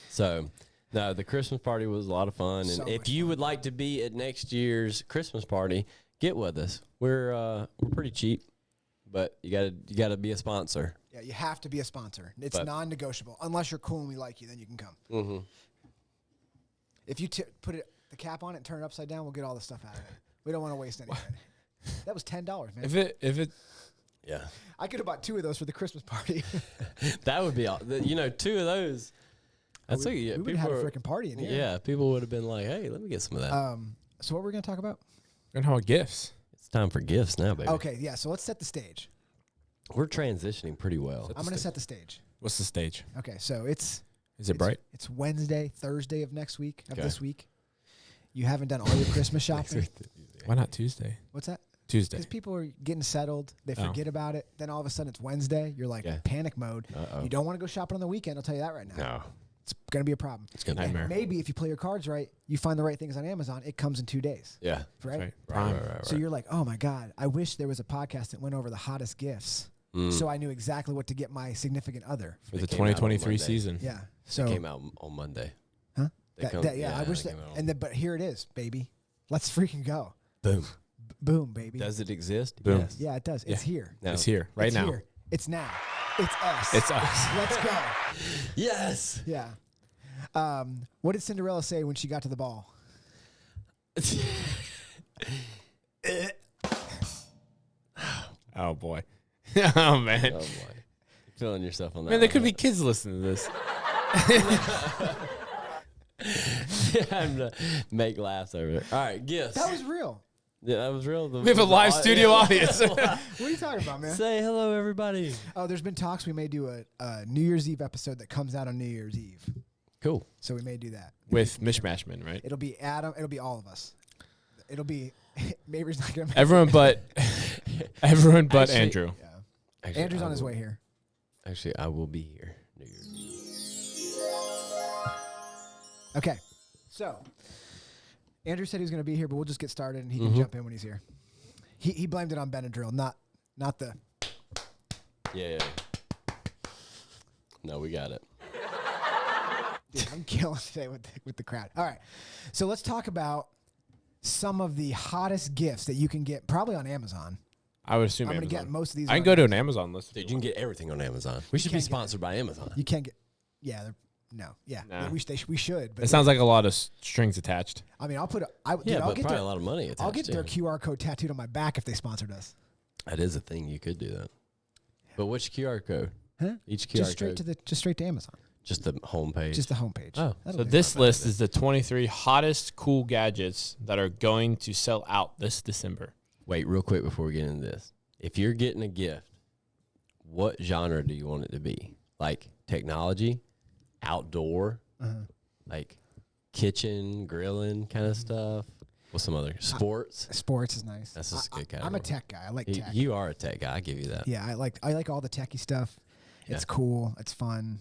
So, No, the Christmas party was a lot of fun. And So if much you fun. would like to be at next year's Christmas party, get with us. We're pretty cheap, but you gotta be a sponsor. Yeah, you have to be a sponsor. It's But- non-negotiable. Unless you're cool and we like you, then you can come. Mm-hmm. If you put the cap on it and turn it upside down, we'll get all the stuff out of it. We don't want to waste any of it. That was $10, man. If it Yeah, I could have bought 2 of those for the Christmas party. that would be all. 2 of those. That's we like, would have had a freaking party in here. Yeah, people would have been like, "Hey, let me get some of that." So what we're going to talk about? and how gifts. It's time for gifts now, baby. Okay, yeah. So let's set the stage. We're transitioning pretty well. I'm going to set the stage. What's the stage? Okay, so Is it bright? It's Wednesday, Thursday of next week, of Okay. this week. You haven't done all your Christmas shopping. Why not Tuesday? What's that? Tuesday. Because people are getting settled. They forget about it. Then all of a sudden it's Wednesday. You're like Yeah. panic mode. Uh-oh. You don't want to go shopping on the weekend. I'll tell you that right now. No, It's going to be a problem. it's gonna And Nightmare. maybe if you play your cards right, you find the right things on Amazon, it comes in 2 days. Yeah. Right? Right. Right. Prime. So you're like, oh my God, I wish there was a podcast that went over the hottest gifts. Mm. So I knew exactly what to get my significant other. For the They came out on 2023 Monday. season. Yeah. It So came out on Monday. Huh? They come- yeah, I wish they that. came out on- And then, but here it is, baby. Let's freaking go. Boom. Boom, baby. Does it exist? Boom. Yes. Yeah, it does. It's here. No. It's here right It's now. Here. It's now. It's us. It's us. Let's go. Yes. Yeah. What did Cinderella say when she got to the ball? Oh boy. Oh man. Oh boy. You're feeling yourself on that. Man, there one, could be huh? kids listening to this. I'm gonna make laughs over there. All right, gifts. That was real. Yeah, that was real. We have a live studio audience. What are you talking about, man? Say hello, everybody. Oh, there's been talks. We may do a New Year's Eve episode that comes out on New Year's Eve. Cool. So we may do that. With Mishmashman, right? It'll be Adam. It'll be all of us. It'll be Mabry's not gonna make Everyone but Actually- Andrew. Yeah. Actually, Andrew's I on his will- way here. Actually, I will be here. New Year's Eve. Okay. So Andrew said he was going to be here, but we'll just get started and he Mm-hmm. can jump in when he's here. He blamed it on Benadryl, not the. Yeah. No, we got it. Dude, I'm killing today with the crowd. All right. So let's talk about some of the hottest gifts that you can get probably on Amazon. I would assume I'm going to Amazon. get most of these. I can on go to Amazon. an Amazon list. Dude, you can get everything on Amazon. We should be can't get it. sponsored by Amazon. You can't get. Yeah. No. Yeah. Nah. We should. But It sounds like a lot of strings attached. I mean, I'll put. Yeah, Dude, I'll but get probably their, a lot of money attached I'll get to their it. QR code tattooed on my back if they sponsored us. That is a thing. You could do that. But which QR code? Huh? Each QR Just straight code? to straight to Amazon. Just the homepage. Just the homepage. Oh. That'll So do. this list is the 23 hottest cool gadgets that are going to sell out this December. Wait, real quick before we get into this. If you're getting a gift, what genre do you want it to be? Like technology, outdoor, like kitchen, grilling kind of stuff? What's some other? Sports? Sports is nice. That's just a good I'm a category. tech guy. I like You, tech. you are a tech guy. I give you that. Yeah, I like all the techie stuff. It's cool. It's fun.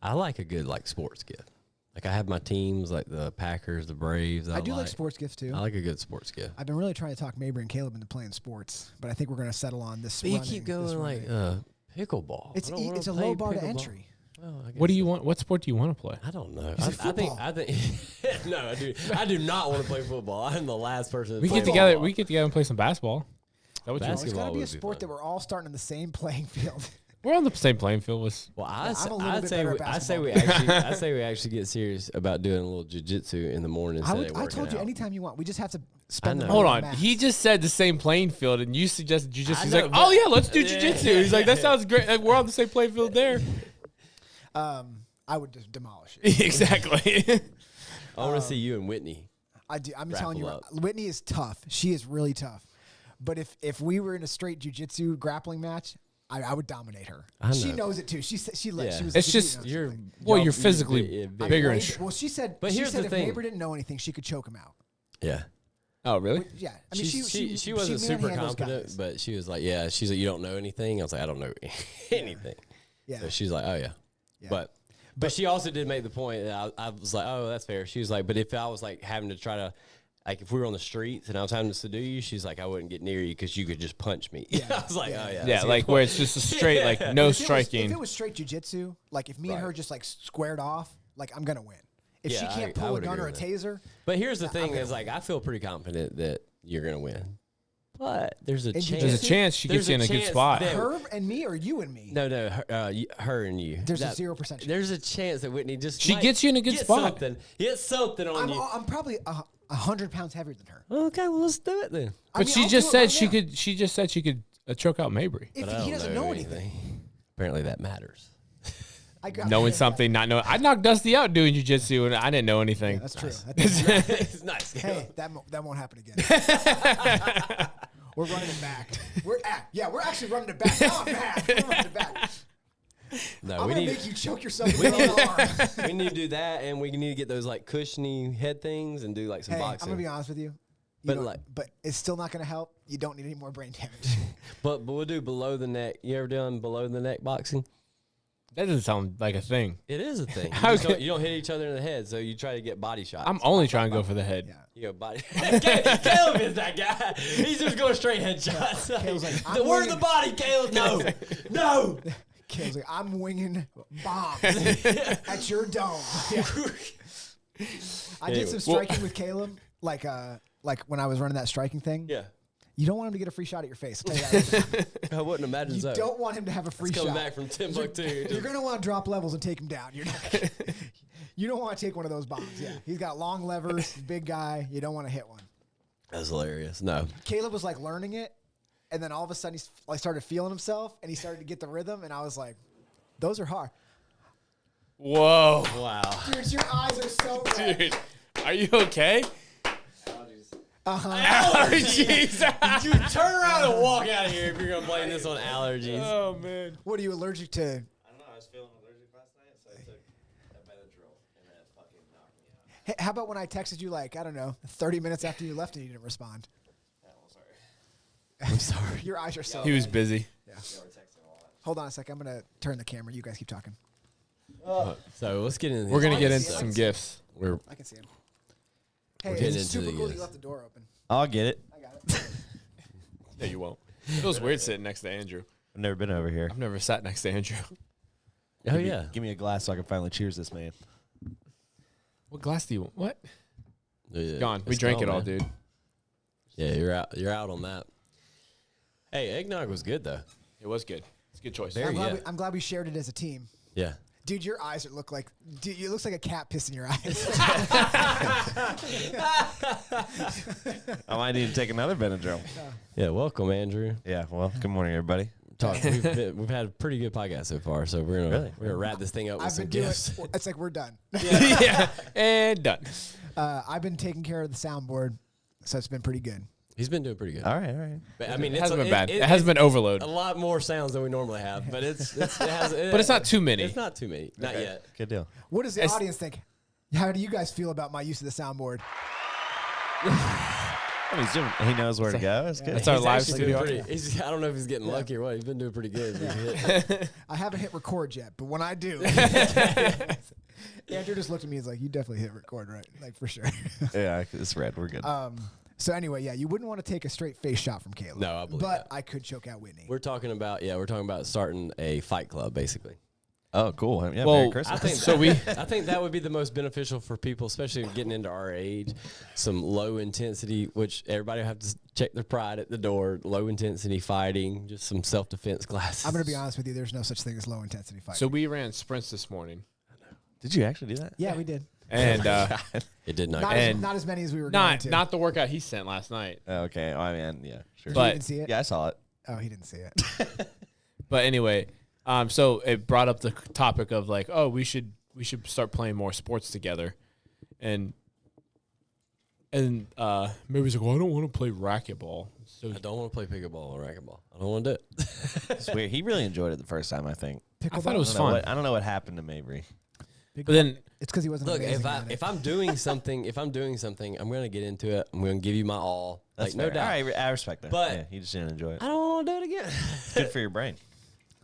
I like a good like sports gift. Like I have my teams like the Packers, the Braves. I do like sports gifts too. I like a good sports gift. I've been really trying to talk Mabry and Caleb into playing sports, but I think we're going to settle on this. But you running, keep this going like running. pickleball. It's I don't wanna it's a play low bar to pickleball. entry. Well, I What do guess you want? What sport do you want to play? I don't know. Is it football? I think no, I do. I do not want to play football. I'm the last person. We to get play together. football. We get together and play some basketball. Is that what you want? It's got Basketball to be a would be sport fun. that we're all starting on the same playing field. We're on the same playing field with. Well, I'm a little bit better at I say we basketball. actually I say we actually get serious about doing a little jiu-jitsu in the morning. Instead of I working told you out. anytime you want. We just have to spend the know. money Hold on on. mats. He just said the same playing field, and you suggested jujitsu. I He's know, like, but- oh yeah, let's do Yeah. jujitsu. He's like, that sounds great. Like, we're on the same playing field there. I would just demolish it. Exactly. I want to see you and Whitney. I do. I'm Grapple telling you, up. Whitney is tough. She is really tough. But if we were in a straight jiu-jitsu grappling match, I would dominate her. I She know. knows it too. She said she Yeah. she was. It's like, just- you know, Well, you're Y'all- physically yeah, bigger and well, she said. But she here's said the if thing. Mabry didn't know anything, she could choke him out. Yeah. Oh really? Yeah, I mean, she wasn't super manhandles confident, guys. but she was like, yeah. She's like, you don't know anything. I was like, I don't know anything. Yeah, So she's like, oh yeah. Yeah. But she also did make the point that I was like, oh, that's fair. She was like, but if I was like having to try to, like if we were on the streets and I was having to subdue you, she's like, I wouldn't get near you because you could just punch me. Yeah. I was like, Yeah. oh yeah. Yeah, that's a like good where point. it's just a straight, like no If striking. it was straight jiu-jitsu, like if me and Right. her just like squared off, like I'm gonna win. If she can't pull a gun or a taser. But here's the thing: is like I feel pretty confident that you're gonna win. But there's a chance. There's a chance she gets you in a good spot. Her and me, or you and me? No, her and you. There's a 0% chance. There's a chance that Whitney just she gets you in a good spot. Get something on you. I'm probably 100 pounds heavier than her. Okay, well let's do it then. But she just said she could. She just said she could choke out Mabry. If he doesn't know anything. Apparently that matters. Knowing something, not knowing. I knocked Dusty out doing jiu-jitsu, and I didn't know anything. Yeah, that's true. It's nice. Hey, that won't happen again. We're running it back. We're actually running it back. Now I'm mad. We're running it back. No, I'm gonna make you choke yourself with your arm. We need to do that, and we need to get those like cushiony head things and do like some boxing. I'm gonna be honest with you. But it's still not gonna help. You don't need any more brain damage. but we'll do below the neck. You ever done below the neck boxing? That doesn't sound like a thing. It is a thing. You don't hit each other in the head, so you try to get body shots. I'm only trying to go for the head. Yeah. You go body. Caleb is that guy. He's just going straight headshots. Where's the body, Caleb? No. Caleb's like, I'm winging bombs at your dome. Yeah. I did some striking with Caleb, like when I was running that striking thing. Yeah. You don't want him to get a free shot at your face. I'll tell you that. I wouldn't imagine so. You don't want him to have a free shot. Coming back from Timbuktu. You're going to want to drop levels and take him down. You don't want to take one of those bombs. Yeah. He's got long levers, big guy. You don't want to hit one. That's hilarious. No. Caleb was like learning it, and then all of a sudden he started feeling himself, and he started to get the rhythm, and I was like, those are hard. Whoa. Wow. Dude, your eyes are so red. Dude, are you okay? Allergies. Dude, turn around and walk out of here if you're going to blame this on allergies. Oh, man. What are you allergic to? I don't know. I was feeling allergic last night, so I took a Benadryl, and that fucking knocked me out. Hey, how about when I texted you, like, I don't know, 30 minutes after you left and you didn't respond? Oh, sorry. I'm sorry. Your eyes are so He was busy. Yeah. Yeah, we're texting a lot. Hold on a sec. I'm going to turn the camera. You guys keep talking. So let's get into We're going to get I into can some see gifts. I can see him. Hey, getting it's into super the cool that yes. you left the door open. I'll get it. I got it. Yeah, you won't. It feels weird sitting next to Andrew. I've never been over here. I've never sat next to Andrew. Oh, yeah. Give me a glass so I can finally cheers this man. What glass do you want? What? Yeah, Gone. We it's drank gone, it all, man. dude. Yeah, you're out on that. Hey, eggnog was good, though. It was good. It's a good choice. I'm glad we shared it as a team. Yeah. Dude, your eyes look like. Dude, it looks like a cat pissing your eyes. I might need to take another Benadryl. Yeah, welcome, Andrew. Yeah, well, good morning, everybody. We've had a pretty good podcast so far, so we're gonna wrap this thing up with I've some been doing. gifts. It's like we're done. Yeah. And done. I've been taking care of the soundboard, so it's been pretty good. He's been doing pretty good. All right. But, I mean, It hasn't been bad. It hasn't been overload. a lot more sounds than we normally have, but it has. But it's not too many. It's not too many, not yet. Good deal. What does the It's- audience think? How do you guys feel about my use of the soundboard? I mean, he knows where to go. It's good. That's our He's live actually studio. doing pretty- I don't know if he's getting lucky or what. He's been doing pretty good. I haven't hit record yet, but when I do, Andrew just looked at me. He's like, "You definitely hit record, right? Like for sure." Yeah, it's red. We're good. So anyway, yeah, you wouldn't want to take a straight face shot from Caleb. No, I believe but that. I could choke out Whitney. We're talking about starting a fight club, basically. Oh, cool. Yeah, Well, Merry Christmas. I think So we- I think that would be the most beneficial for people, especially getting into our age. Some low intensity, which everybody will have to check their pride at the door. Low intensity fighting, just some self defense classes. I'm gonna be honest with you. There's no such thing as low intensity fighting. So we ran sprints this morning. Did you actually do that? yeah, we did. And It did not. Not as many as we were going to. not the workout he sent last night. Okay. Oh, I mean, yeah, sure. Did you but- even see it? Yeah, I saw it. Oh, he didn't see it. But anyway, so it brought up the topic of like, oh, we should start playing more sports together, and Mary's like, well, I don't want to play racquetball. So I don't want to play pickleball or racquetball. I don't want to do it. It's weird. He really enjoyed it the first time, I think. I thought it was I don't know fun. I don't know what happened to Mabry. But then It's because he wasn't. Look, amazing at it. if I'm doing something, I'm gonna get into it. I'm gonna give you my all. That's like no fair. doubt. All right, I respect that. But- yeah, he just didn't enjoy it. I don't want to do it again. It's good for your brain.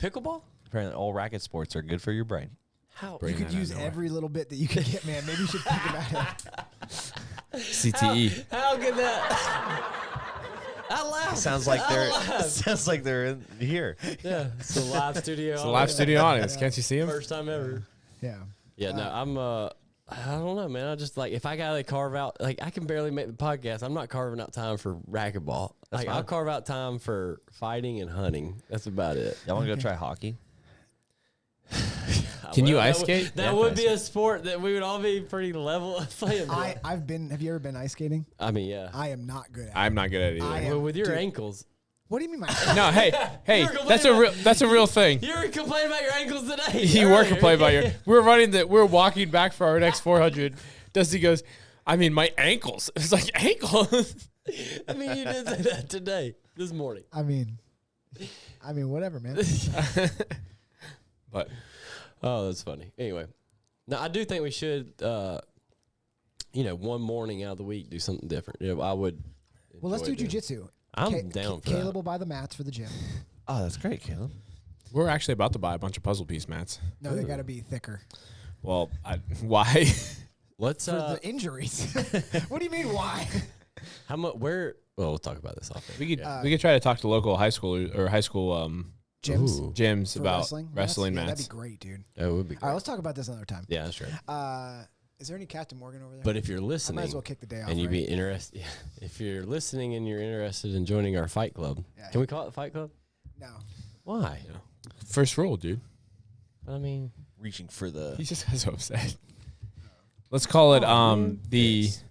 Pickleball? Apparently, all racket sports are good for your brain. How? you could use every little bit that you could get, man. Maybe you should think about it. CTE. How could that? I laugh. Sounds like they're in here. Yeah, it's a live studio. It's a live studio audience. Can't you see him? First time ever. Yeah. Yeah, no, I don't know, man. I just like if I gotta carve out, like I can barely make the podcast. I'm not carving out time for racquetball. That's I'll carve out time for fighting and hunting. That's about it. Y'all want to go try hockey? Can you ice skate? That would be a sport that we would all be pretty level playing. I've been. Have you ever been ice skating? I mean, yeah. I am not good at it. I'm not good at it I either. am- Well, with your dude. ankles. What do you mean, my? No, hey, You're complaining that's a real thing. You were complaining about your ankles today. You were earlier. complaining about your. We're walking back for our next 400. Dusty goes, I mean, my ankles. It's like ankles. I mean, you did say that today, this morning. I mean, whatever, man. But Oh, that's funny. Anyway, now I do think we should, one morning out of the week do something different. I would. Well, let's do enjoy doing- jujitsu. I'm down for Caleb that. will buy the mats for the gym. Oh, that's great, Caleb. we're actually about to buy a bunch of puzzle piece mats. No, they got to be thicker Well, why? Let's for the injuries. What do you mean? Why? how much? Where? Well, we'll talk about this off. we could try to talk to local high school Gyms Ooh. gyms for about wrestling. wrestling Yeah, mats. that'd be great, dude. That would be All great. right, let's talk about this another time. Yeah, that's right. Is there any Captain Morgan over there? But if you're I listening, might as well kick the day off. and you'd be right? interested, if you're listening and you're interested in joining our fight club, Yeah. can we call it Fight Club? No. Why? First rule, dude. I mean, Reaching for the. He just got so upset. Let's call it the Yes.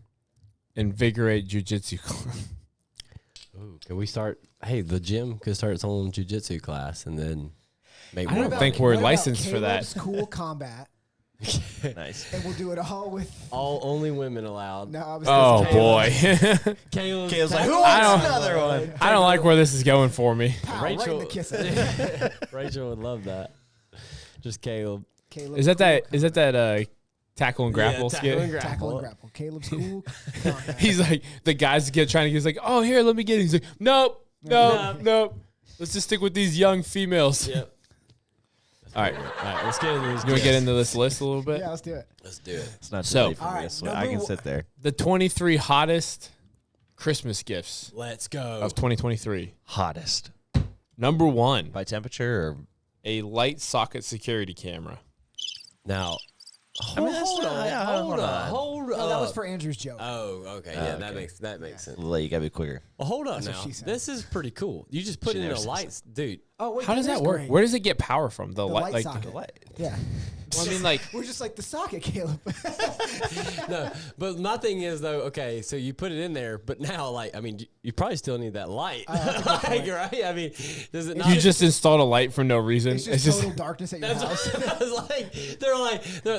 Invigorate Jiu-Jitsu Club. ooh, can we start? Hey, the gym could start its own jiu-jitsu class, and then make I more don't money. think we're what about licensed for that. Caleb's Cool Combat, Nice. and we'll do it all with. all only women allowed. No, I was. Oh Caleb. boy, Caleb's like, who I wants don't- another one? I don't like where this is going for me. Pow, right in Rachel- the kiss. Rachel would love that. Just Caleb. Caleb's Is that Cool that tackle and grapple Yeah, skit? Tackle and grapple. Caleb's Cool Combat. He's like the guys he's like, oh here, let me get it. He's like, nope. Let's just stick with these young females. Yep. All right, All right, let's get into this. you want to get into this list a little bit? Yeah, let's do it. Let's do it. It's not too So- late for All me right, to sweat. I number can one- sit there. The 23 hottest Christmas gifts Let's go. of 2023. Hottest. Number 1, By temperature or. a light socket security camera. Now, I mean, that's hold not- on, yeah, hold hold on, on. hold Oh, that was up. for Andrew's joke. Oh, okay. Oh, Yeah, that okay. makes sense. Well, you gotta be quicker. Well, hold on That's what now. she said. This is pretty cool. You just put She it in never the says lights, dude. Oh, wait, How does is that work? great. Where does it get power from? The light like socket. Yeah. Well, I mean, like We're just like the socket, Caleb. No, but my thing is though. Okay, so you put it in there, but now, like, I mean, you probably still need that light, that's a good like, point. right? I mean, does it not? you just installed a light for no reason. It's just total darkness at your That's house. what I was like.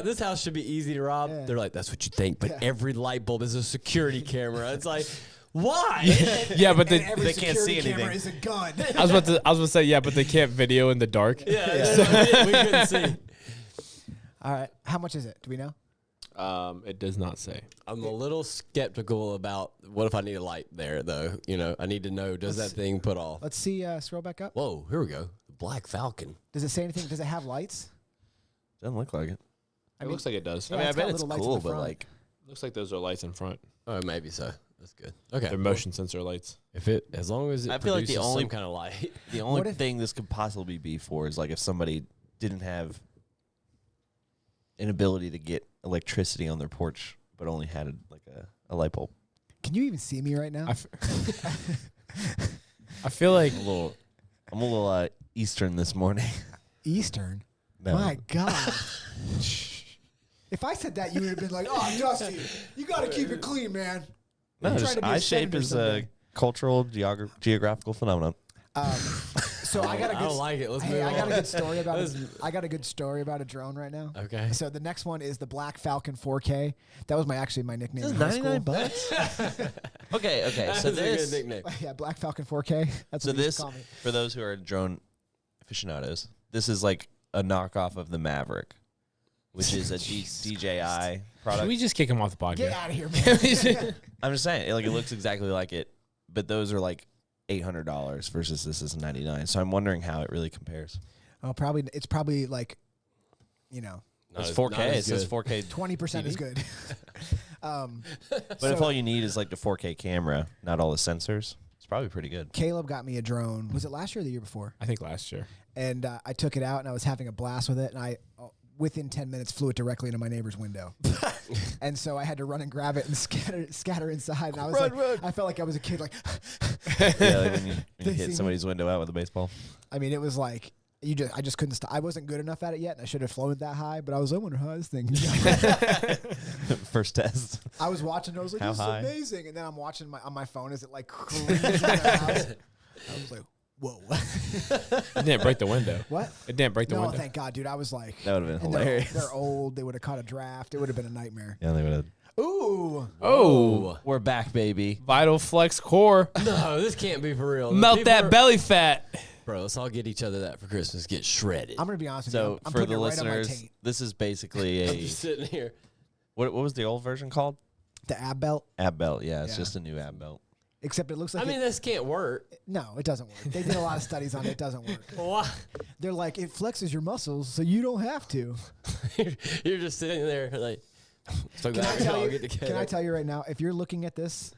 This house should be easy to rob. Yeah. They're like, that's what you think, but Yeah. every light bulb is a security camera. It's like, why? yeah, but And every they can't see security camera anything. is a gun. I was about to say yeah, but they can't video in the dark. Yeah, we couldn't see. All right. How much is it? Do we know? It does not say. I'm a little skeptical about what if I need a light there, though. I need to know, does that thing put off? Let's see. Scroll back up. Whoa, here we go. Black Falcon. Does it say anything? Does it have lights? Doesn't look like it. It looks like it does. Yeah, I mean, I it's got bet it's little lights in cool, the but front. like. Looks like those are lights in front. Oh, maybe so. That's good. Okay. They're motion sensor lights. As long as it I feel like the produces only- some kind of light. The only What if- thing this could possibly be for is like if somebody didn't have an ability to get electricity on their porch, but only had a light bulb. Can you even see me right now? I feel like I'm a little Eastern this morning. Eastern. No. My God. If I said that, you would have been like, "Oh, Dusty, you got to keep it clean, man." No, I'm just trying to be a eye shape senator is someday. a cultural geographical phenomenon. So I got a I good. don't like it. Let's Hey, move I got on. a good story about. Let's- I got a good story about a drone right now. Okay. So the next one is the Black Falcon 4K. That was my nickname. This in is high school. $99. Okay. That's So a good this, nickname. Yeah, Black Falcon 4K. That's so what they this used to call me. for those who are drone aficionados, this is like a knockoff of the Maverick, which is a DJI product. should we just kick him off the podcast? Get out of here, man. I'm just saying, it looks exactly like it, but those are like $800 versus this is $99. So I'm wondering how it really compares. Oh, probably it's probably like, Not It's as- 4K. not as It says good. 4K. 20% is good. But if all you need is like the 4K camera, not all the sensors, it's probably pretty good. Caleb got me a drone. Was it last year or the year before? I think last year. And I took it out and I was having a blast with it. And I, within 10 minutes, flew it directly into my neighbor's window. And so I had to run and grab it and scatter inside. And I was Run. I felt like I was a kid, like, Yeah, like when you They see hit me. somebody's window out with a baseball. I mean, it was like, I just couldn't stop. I wasn't good enough at it yet, and I should have flown that high, but I wonder how this thing First test. I was watching it, I was like, How this high? is amazing. And then I'm watching on my phone as it like cruises in the house. I was like, whoa. It didn't break the window. What? It didn't break the No, window. thank God, dude. I was like, That would have been and hilarious. they're old. They would have caught a draft. It would have been a nightmare. Yeah, they would have. Ooh. Oh, We're back, baby. Vital Flex Core. No, this can't be for real. Melt People that are- belly fat. Bro, let's all get each other that for Christmas. Get shredded. I'm going to be honest with you. So I'm for putting the it right on my listeners, taint. this is basically I'm a just sitting here. what was the old version called? The ab belt, Ab belt. Yeah, it's Yeah. just a new ab belt. except it looks like I mean, this can't work. no, it doesn't work. They did a lot of studies on it. It doesn't work. Why? They're like, it flexes your muscles, so you don't have to. You're just sitting there like. So Can I glad we tell all you? get together. Can I tell you right now? If you're looking at this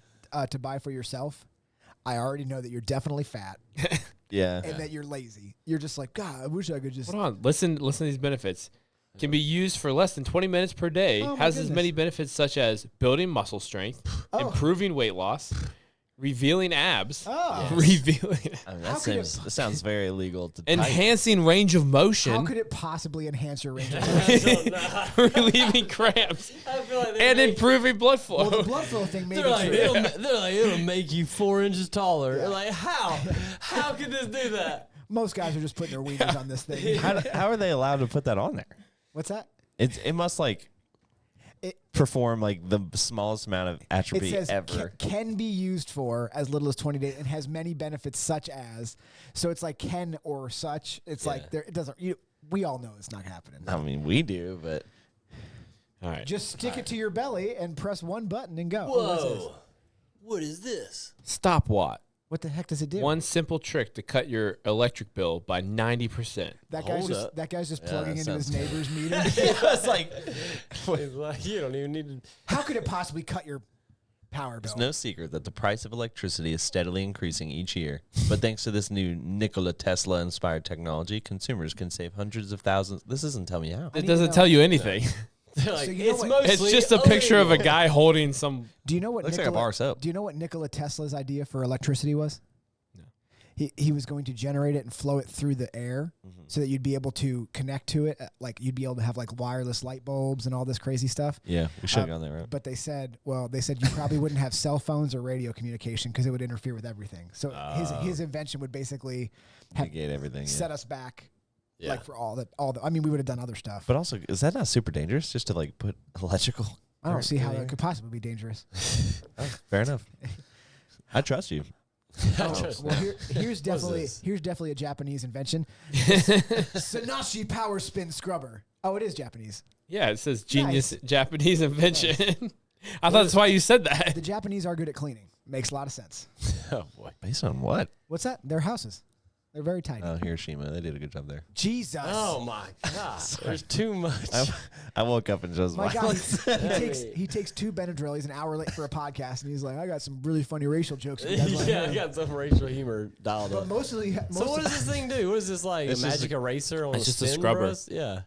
to buy for yourself, I already know that you're definitely fat Yeah. and that you're lazy. You're just like, God, I wish I could just. Hold on. Listen to these benefits. Can be used for less than 20 minutes per day. Oh, my Has as goodness. many benefits such as building muscle strength, Oh. improving weight loss, revealing abs, Oh. revealing, I mean, How that could it seems that sounds very illegal to type. enhancing range of How motion, could it possibly enhance your range of motion? relieving cramps, I feel like and improving blood flow. Well, the blood flow thing may They're be like, true. it'll make you 4 inches taller. Yeah. They're like, how? How could this do that? Most guys are just putting their wieners on this thing. How are they allowed to put that on there? What's that? It must like It- perform like the smallest amount of It atrophy says ever. can be used for as little as 20 days and has many benefits such as. So it's like can or such. It's like there. It doesn't. We all know it's not happening. I mean, we do, but All right. Just stick it to your belly and press one button and go. Oh, what's this? Whoa. What is this? Stopwatch. What the heck does it do? One simple trick to cut your electric bill by 90%. that Hold guy's just Yeah, plugging that into his sounds- neighbor's meter. it's like It's like, you don't even need to. How could it possibly cut your power bill? it's no secret that the price of electricity is steadily increasing each year. But thanks to this new Nikola Tesla inspired technology, consumers can save hundreds of thousands. This doesn't tell me how. It need doesn't to tell know. you anything. They're like, So you know it's what- mostly It's just a picture of a illegal. guy holding some. Do you know what Looks like a bar of soap. Do you know what Nikola Tesla's idea for electricity was? No. He was going to generate it and flow it through the air so that you'd be able to connect to it. Like you'd be able to have like wireless light bulbs and all this crazy stuff. Yeah, we should have gone that route. But they said you probably wouldn't have cell phones or radio communication because it would interfere with everything. So his invention would basically have Negate everything. Yeah. set us back, Yeah. like for all that. I mean, we would have done other stuff. But also, is that not super dangerous just to like put electrical? I don't current see how in that there? could possibly be dangerous. Oh, fair enough. I trust you. Well, here's definitely this? a Japanese invention. Sanashi Power Spin Scrubber. Oh, it is Japanese. Yeah, it says genius Japanese invention. I thought that's why you said that. The Japanese are good at cleaning. Makes a lot of sense. Oh boy. Based on what? What's that? Their houses. They're very tiny. Oh, Hiroshima. They did a good job there. Jesus. Oh my God. There's too much. I woke up and just My God, violence. he takes 2 Benadryl. He's an hour late for a podcast, and he's like, "I got some really funny racial jokes." You guys wanna Yeah, I hear?" got some racial humor dialed But up. mostly, So what does this thing do? What is this like? It's A just magic eraser on it's a just a spin scrubber. brush? Yeah.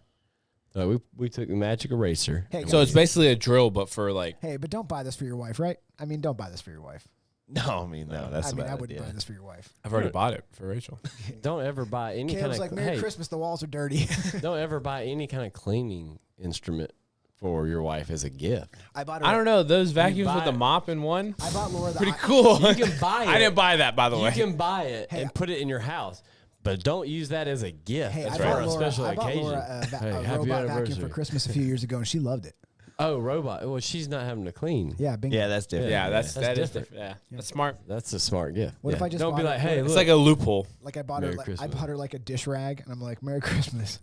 So we took the magic eraser. Hey, So guys, it's basically a drill, but for like. hey, but don't buy this for your wife, right? I mean, don't buy this for your wife. No, I mean, no, that's I a mean, bad I wouldn't idea. buy this for your wife. I've already bought it for Rachel. Don't ever buy any Caleb's kind like, of "Merry Christmas. The walls are dirty." Don't ever buy any kind of cleaning instrument for your wife as a gift. I bought her. I don't know. Those vacuums buy with the it. mop in one? I bought Laura the. Pretty cool. You can buy it. I didn't buy that, by the You way. can buy it Hey, and put it in your house, but don't use that as a gift. Hey, That's I for bought a Laura, special I bought occasion. Laura a, Hey, a happy robot vacuum anniversary. for Christmas a few years ago, and she loved it. Oh, robot. Well, she's not having to clean. Yeah, bingo. Yeah, that's different. Yeah, That's that is different. different. Yeah, that's smart. That's a smart gift. What if Yeah. I just don't be bought like, her- hey, It's look, like a loophole. Like I bought Merry her, I Christmas. bought her like a dish rag, and I'm like, "Merry Christmas."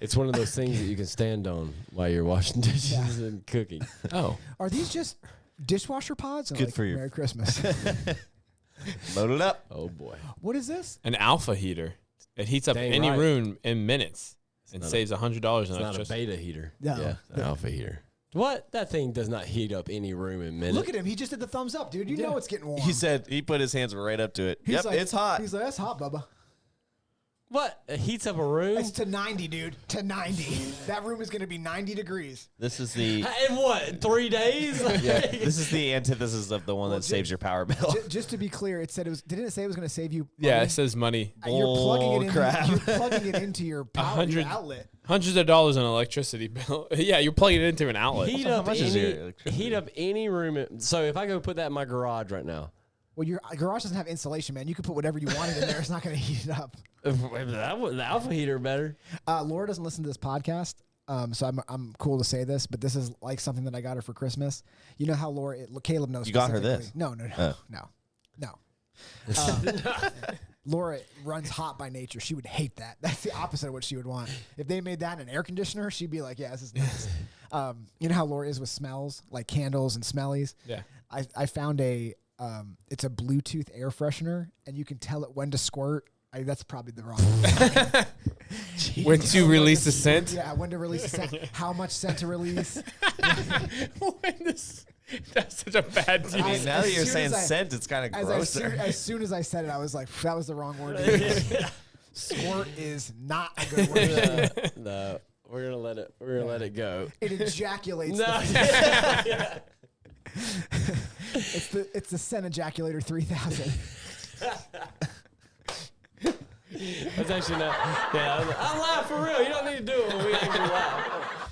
it's one of those things that you can stand on while you're washing dishes Yeah. and cooking. Oh. Are these just dishwasher pods? And Good like, for you. Merry Christmas. Load it up. Oh boy. What is this? An alpha heater. It heats up Dang any right. room in minutes and not a- saves $100 on It's not a electricity. beta heater. No. Yeah, it's an alpha heater. What? That thing does not heat up any room in minutes. Look at him. He just did the thumbs up, dude. You know it's getting warm. He said he put his hands right up to it. He's Yep, like, it's hot. He's like, "That's hot, Bubba." What? It heats up a room? It's to 90, dude. To 90. That room is going to be 90 degrees. This is the In what? 3 days? this is the antithesis of the one that saves your power bill. Just to be clear, it said it was. Didn't it say it was going to save you? Yeah, money? it says money. You're plugging it in. crap. You're plugging it into your power your 100 outlet. Hundreds of dollars on an electricity bill. Yeah, you're plugging it into an outlet. Heat How up much is your any electricity? heat up any room. So if I go put that in my garage right now, Well, your garage doesn't have insulation, man. You can put whatever you wanted in there. It's not going to heat it up. the alpha heater better. Laura doesn't listen to this podcast, so I'm cool to say this, but this is like something that I got her for Christmas. You know how Laura, Caleb knows. You got her specifically- this? No. Laura runs hot by nature. She would hate that. That's the opposite of what she would want. If they made that in an air conditioner, she'd be like, yeah, this is nice. You know how Laura is with smells, like candles and smellies? Yeah. I found it's a Bluetooth air freshener, and you can tell it when to squirt. That's probably the wrong one. When to release the scent? Yeah, when to release the scent. How much scent to release. That's such a bad I deal. mean, now that you're soon saying as I- scent, it's kind of grosser. As soon as I said it, I was like, that was the wrong word. to use. Squirt is not a good word. No, we're gonna let it. We're gonna let it go. It ejaculates. No. It's the scent ejaculator 3000. That's actually not. Yeah, I laugh for real. You don't need to do it when we actually laugh.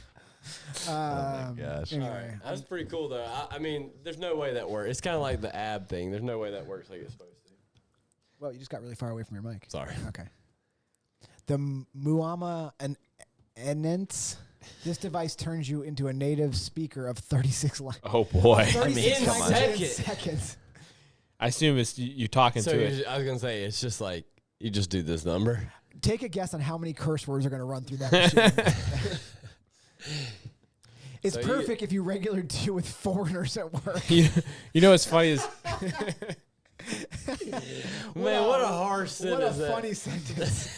Gosh. Anyway, That's pretty cool though. I mean, there's no way that works. It's kind of like the ab thing. There's no way that works like it's supposed to. well, you just got really far away from your mic. Sorry. Okay. The Muama and Enents. This device turns you into a native speaker of 36 languages. Oh boy. 36 in languages in seconds. seconds. I assume it's you talking So to you're it. just- I was gonna say it's just like you just do this number. Take a guess on how many curse words are going to run through that machine. It's So you- perfect if you regularly deal with foreigners at work. You know what's funny is Man, what a harsh What a sentence. that- funny sentence.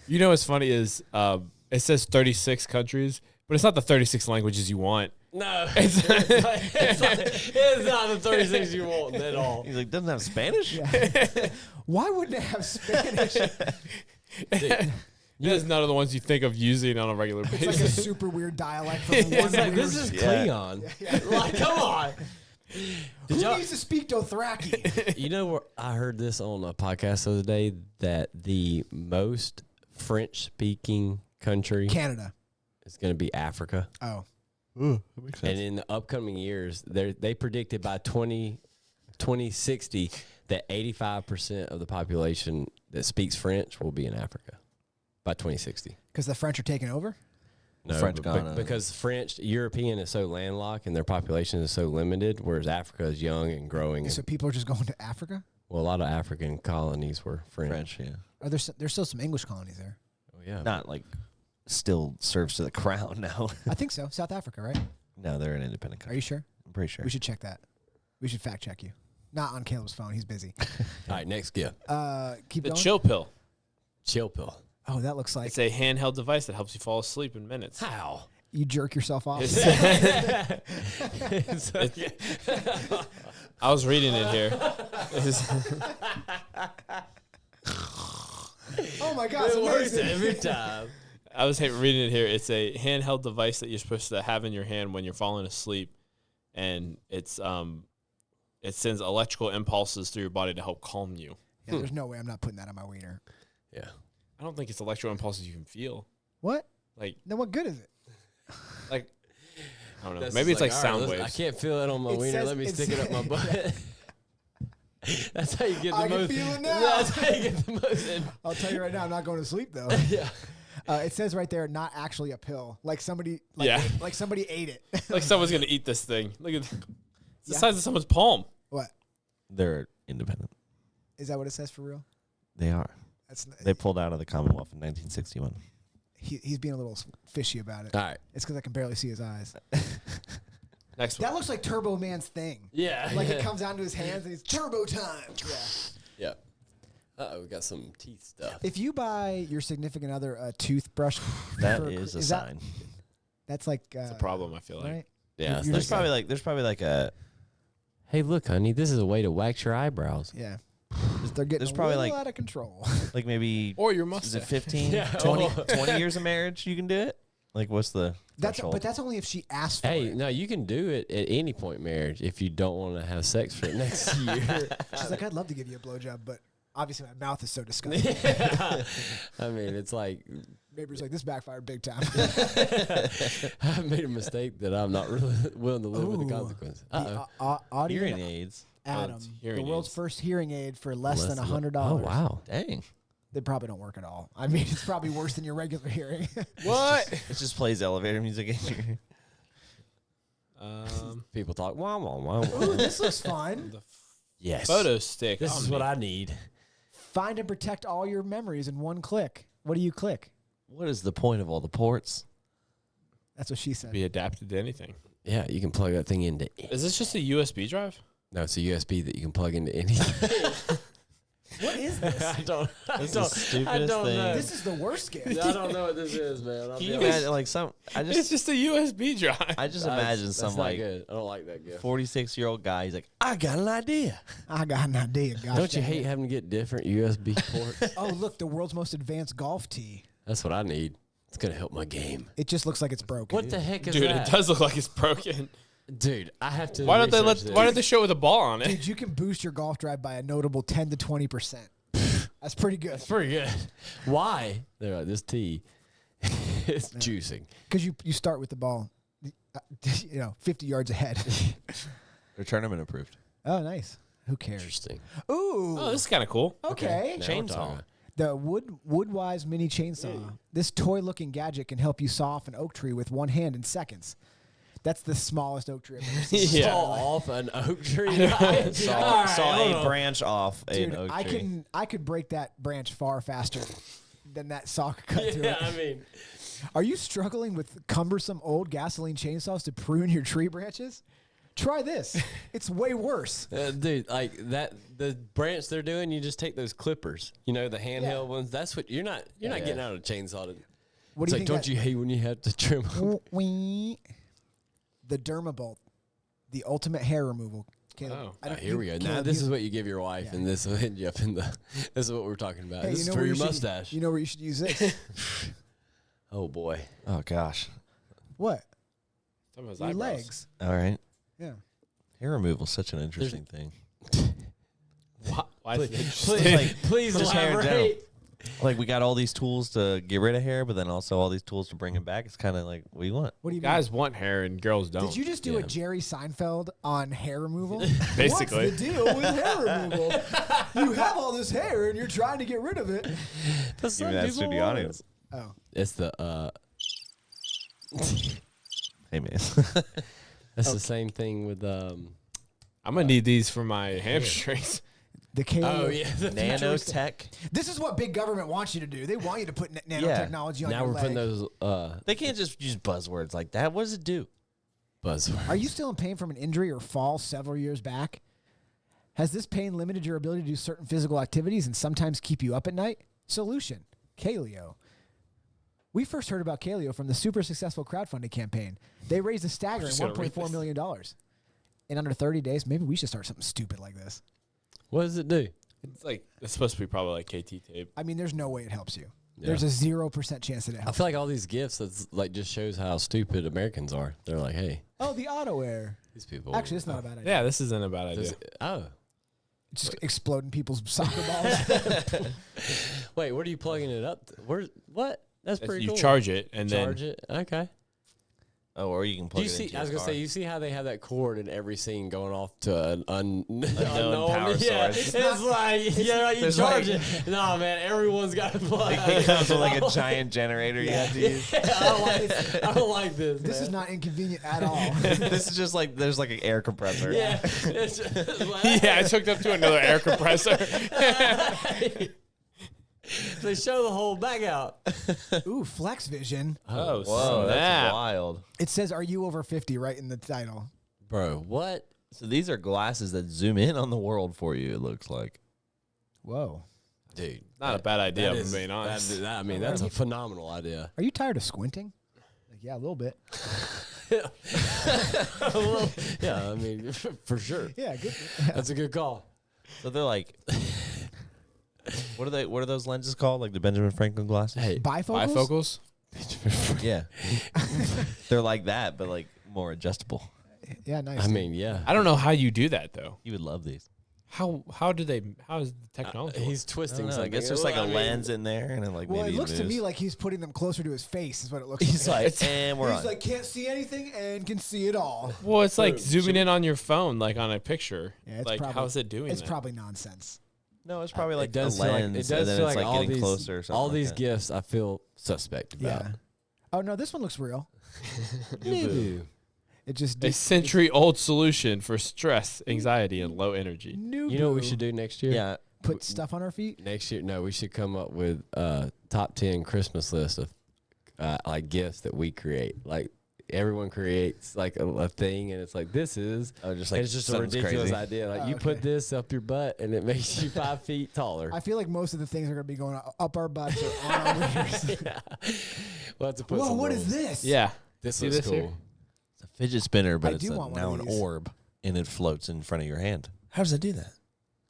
you know what's funny is it says 36 countries, but it's not the 36 languages you want. No, it's not the 36 you want at all. He's like, doesn't have Spanish? Why wouldn't it have Spanish? It's none of the ones you think of using on a regular It's like a basis. super weird dialect from one It's like weird- this is Yeah. Klingon. Like, come on. Who y'all- needs to speak Dothraki? You know where I heard this on a podcast the other day that the most French-speaking country Canada. is going to be Africa, Oh. That makes and in the upcoming years, they predicted by 2060 that 85% of the population that speaks French will be in Africa by 2060. Because the French are taking over? No, French but- gone, because European is so landlocked and their population is so limited, whereas Africa is young and growing. So people are just going to Africa? Well, a lot of African colonies were French. French, yeah. Are there's still some English colonies there? Oh, yeah. Not like still serves to the crown now. I think so. South Africa, right? No, they're an independent Are country. you sure? I'm pretty sure. We should check that. We should fact check you. Not on Caleb's phone. He's busy. All right, next gift. Keep The going. chill pill. Chill pill. Oh, that looks like It's a handheld device that helps you fall asleep in minutes. How? you jerk yourself off. I was reading it here. Oh my God, it's It works amazing. every time. I was reading it here. It's a handheld device that you're supposed to have in your hand when you're falling asleep, and it sends electrical impulses through your body to help calm you. Yeah, there's no way I'm not putting that on my wiener. Yeah. I don't think it's electrical impulses you can feel. What? Like Then what good is it? I don't know. That's Maybe it's just like all right, sound listen, waves. I can't feel it on my It wiener. says- Let me it stick it up my says- butt. That's how you get the I can most. feel it now. That's how you get the most. I'll tell you right now, I'm not going to sleep though. Yeah. It says right there, not actually a pill. Like somebody, Yeah. like somebody ate it. Like someone's gonna eat this thing. Look at it's the Yeah. size of someone's palm. What? They're independent. Is that what it says for real? They are. That's They pulled out of the Commonwealth in 1961. he's being a little fishy about it. All right. It's because I can barely see his eyes. Next one. That looks like Turbo Man's thing. Yeah. Like it comes down to his hands and he's turbo time. Yeah. Yeah. Uh-oh, we got some teeth stuff. If you buy your significant other a toothbrush, That for- is a that- sign. that's like It's a problem. I feel like. right? Yeah. You're There's just probably like a hey, look, honey, this is a way to wax your eyebrows. Yeah. They're getting There's a probably little like out of control. like maybe Or your is mustache. it 15, Yeah. 20 years of marriage you can do it? Like what's the threshold? But that's only if she asks for Hey, it. no, you can do it at any point in marriage if you don't want to have sex for the next year. She's like, I'd love to give you a blowjob, but obviously my mouth is so disgusting. I mean, it's like Mabry's like, this backfired big time. I made a mistake that I'm not really willing to live with the Ooh. consequences. The Uh-oh. audio Hearing aids. Adam, it's the hearing world's aids. first hearing aid for less than $100. Oh, wow. Dang. They probably don't work at all. I mean, it's probably worse than your regular hearing. What? It just plays elevator music in here. People talk, wow, wow, wow. Ooh, this looks fun. Yes. Photo stick. This on is what me. I need. Find and protect all your memories in one click. What do you click? What is the point of all the ports? That's what she said. Be adapted to anything. Yeah, you can plug that thing into. Is this just a USB drive? No, it's a USB that you can plug into anything. What is this? I don't. This is the stupidest don't thing. know. This is the worst gift. I don't know what this is, man. I'll Can be you honest. imagine like some? It's just a USB drive. I just That's- imagine that's some not like good. I don't like that gift. 46-year-old guy. He's like, I got an idea. I got an idea. Gosh Don't you dang hate it. having to get different USB ports? Oh, look, the world's most advanced golf tee. That's what I need. It's gonna help my game. It just looks like it's broken. What the heck is Dude, that? it does look like it's broken. Dude, I have to. Why don't they research this. Why did they show with a ball on it? Dude, you can boost your golf drive by a notable 10 to 20%. That's pretty good. It's pretty good. Why? They're like, this tea is juicing. Because you start with the ball, 50 yards ahead. They're tournament approved. Oh, nice. Who cares? Interesting. Ooh. Oh, this is kind of cool. okay. Now we're Chainsaw. talking. The Woodwise mini chainsaw. This toy-looking gadget can help you saw off an oak tree with one hand in seconds. That's the smallest oak tree I've ever seen. Yeah. Saw off an oak tree. Saw a branch off Dude, an oak I tree. could break that branch far faster than that saw could cut through Yeah, it. I mean, Are you struggling with cumbersome old gasoline chainsaws to prune your tree branches? Try this. It's way worse. dude, like that. The branch they're doing, you just take those clippers. You know, the handheld Yeah. ones. That's what you're not. You're not Yeah. getting out of a chainsaw. To, What it's do you like, think? don't you hate when you have to trim? The Dermabolt, the ultimate hair removal. Caleb, Oh. I don't- Here we go. Now Caleb, this you- is what you give your wife, Yeah. and this will end you up in the. This is what we're talking about. Hey, this you is know for where your you should- mustache. You know where you should use this? Oh boy. Oh gosh. What? Some of his Your eyebrows. legs. All right. Yeah. Hair removal is such an interesting thing. Why is it Please, like, please just hair in elaborate. Like we got all these tools to get rid of hair, but then also all these tools to bring it back. It's kind of like, what do you want? What do you Guys want hair and girls don't. mean? Did you just do Yeah. a Jerry Seinfeld on hair removal? Basically. What's the deal with hair removal? You have all this hair and you're trying to get rid of it. But some Even that people studio want audience. it. Oh. It's the. Hey man. That's the same thing with I'm gonna need these for my hamstrings. The Caleb. Oh yeah. The Nanotech. This is what big government wants you to do. They want you to put nanotechnology on now your we're leg. putting those They can't just use buzzwords like that. What does it do? buzzwords. Are you still in pain from an injury or fall several years back? Has this pain limited your ability to do certain physical activities and sometimes keep you up at night? Solution, Kaleo. We first heard about Kaleo from the super successful crowdfunding campaign. They raised a staggering just gonna read $1.4 this. million. In under 30 days, maybe we should start something stupid like this. What does it do? It's supposed to be probably like KT tape. I mean, there's no way it helps you. Yeah. There's a 0% chance that it I helps. feel like all these gifts that's like just shows how stupid Americans are. They're like, hey, Oh, the auto air. these people. Actually, it's not a bad idea. Yeah, this isn't a bad idea. Does- oh, Just exploding people's soccer balls. wait, where are you plugging it up? Where? What? That's pretty You cool. charge it and Charge it. Okay. Oh, or you can Do plug you it see? into I was your gonna car. say, you see how they have that cord in every scene going off to an unknown power yeah, source. It's like you there's charge like- it. No, man, everyone's got to plug. It comes with like a giant generator you have to use. I don't like this. This man. is not inconvenient at all. This is just like there's like an air compressor. Yeah. It's just like- Yeah, it's hooked up to another air compressor. They show the whole bag out. Ooh, Flex Vision. Oh, Whoa, snap. that's wild. It says, "Are you over 50?" right in the title. Bro, what? So these are glasses that zoom in on the world for you. It looks like. Whoa. Dude. Not a bad idea, that if I'm is- being honest. I mean, that's a phenomenal idea. Are you tired of squinting? Like, yeah, a little bit. Yeah, I mean, for sure. Yeah, good. That's a good call. So they're like What are those lenses called? Like the Benjamin Franklin glasses? Hey, Bifocals? Bifocals? Yeah. They're like that, but like more adjustable. Yeah, nice. I mean, yeah. I don't know how you do that though. You would love these. How is the technology? He's twisting I something. guess there's like a lens in there, and then like well, maybe it looks to moves. me like he's putting them closer to his face. Is what it looks He's like. like, and we're He's on. like can't see anything and can see it all. Well, it's like zooming in on your phone, like on a picture. Yeah, it's like, probably, how is it doing It's that? probably nonsense. No, it's probably like it does a feel lens, like, it does and then feel it's like like all getting these, closer. Or something all like these that. gifts I feel suspect about. Yeah. Oh no, this one looks real. Maybe. It just A century-old solution for stress, anxiety, and low energy. new. You know what we should do next year? Yeah, Put stuff on our feet. Next year, no, we should come up with a top 10 Christmas list of like gifts that we create. Like everyone creates like a thing, and it's like this is. just and like it's just a sounds ridiculous crazy. idea. Like Oh, you put okay. this up your butt, and it makes you 5 feet taller. I feel like most of the things are going to be going up our butts or on our rears. Yeah. We'll have to put Whoa, some what is rules. this? Yeah. This See looks this cool. here? It's a fidget spinner, but I it's do want one now of an these. orb, and it floats in front of your hand. How does it do that?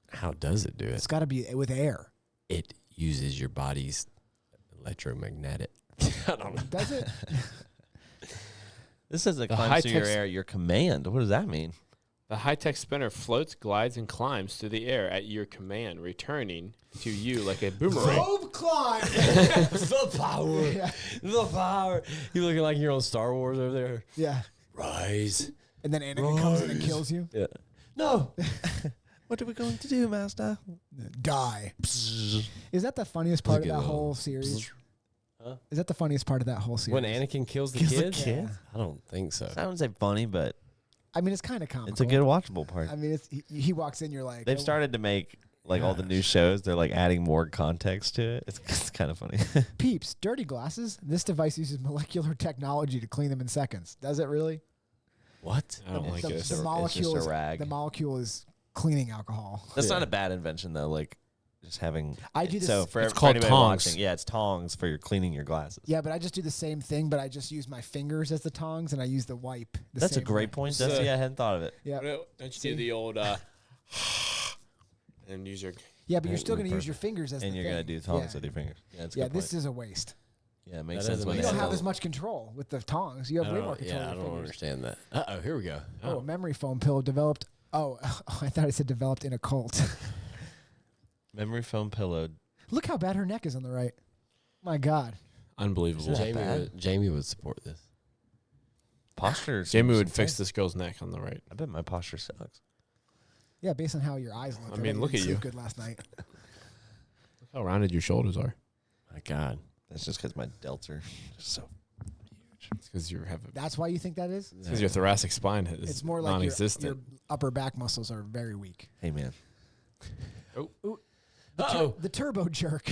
How does it do It's it? got to be with air. It uses your body's electromagnetic. I don't know. Does it? This says it The climbs through your high-tech air at your command. What does that mean? The high-tech spinner floats, glides, and climbs through the air at your command, returning to you like a boomerang. Rope climb. The power. Yeah. The power. You looking like you're on Star Wars over there. Yeah. Rise. And then Anakin comes in and kills you. Yeah. No. What are we going to do, Master? Die. Is that the funniest part Look of at that that. whole series? Huh? Is that the funniest part of that whole series? When Anakin kills the Kills the kids? kids? I don't think so. I wouldn't say funny, but I mean, it's kind of comical. it's a good watchable part. I mean, it's, he walks in, you're like, They've oh, started to make like all the new shows. They're like adding more context to it. It's kind of funny. Peeps, dirty glasses. This device uses molecular technology to clean them in seconds. Does it really? What? I don't like the, this. the It's molecule just a is rag. the molecule is cleaning alcohol. That's Yeah. not a bad invention though. Like just having. I do this- So for, It's for called anybody tongs. watching, yeah, it's tongs for your cleaning your glasses. Yeah, but I just do the same thing, but I just use my fingers as the tongs and I use the wipe. The That's a same great way. point, So- Dusty. I hadn't thought of it. Yeah, Don't you See? do the old and use your yeah, but you're still going to use Perfect. your fingers as And the you're thing. gonna do tongs Yeah, with your fingers. Yeah, that's a yeah good this point. is a waste. Yeah, it makes That sense. doesn't when You make they don't sense. have say as much control with the tongs. You have way more control I with your don't fingers. understand that. Uh-oh, here we go. Oh, a memory foam pill developed. Oh, I thought it said developed in a cult. memory foam pillow. Look how bad her neck is on the right. My God. unbelievable. Jamie would support this. Posture. Jamie seems would okay. fix this girl's neck on the right. I bet my posture sucks. Yeah, based on how your eyes look. I mean, bet look didn't at you. sleep good last night. Look how rounded your shoulders are. My God. That's just because my delts are just so huge. It's because you have That's why you think that is? because your thoracic spine is It's more like your non-existent. upper back muscles are very weak. Hey man, Uh-oh. The turbo jerk.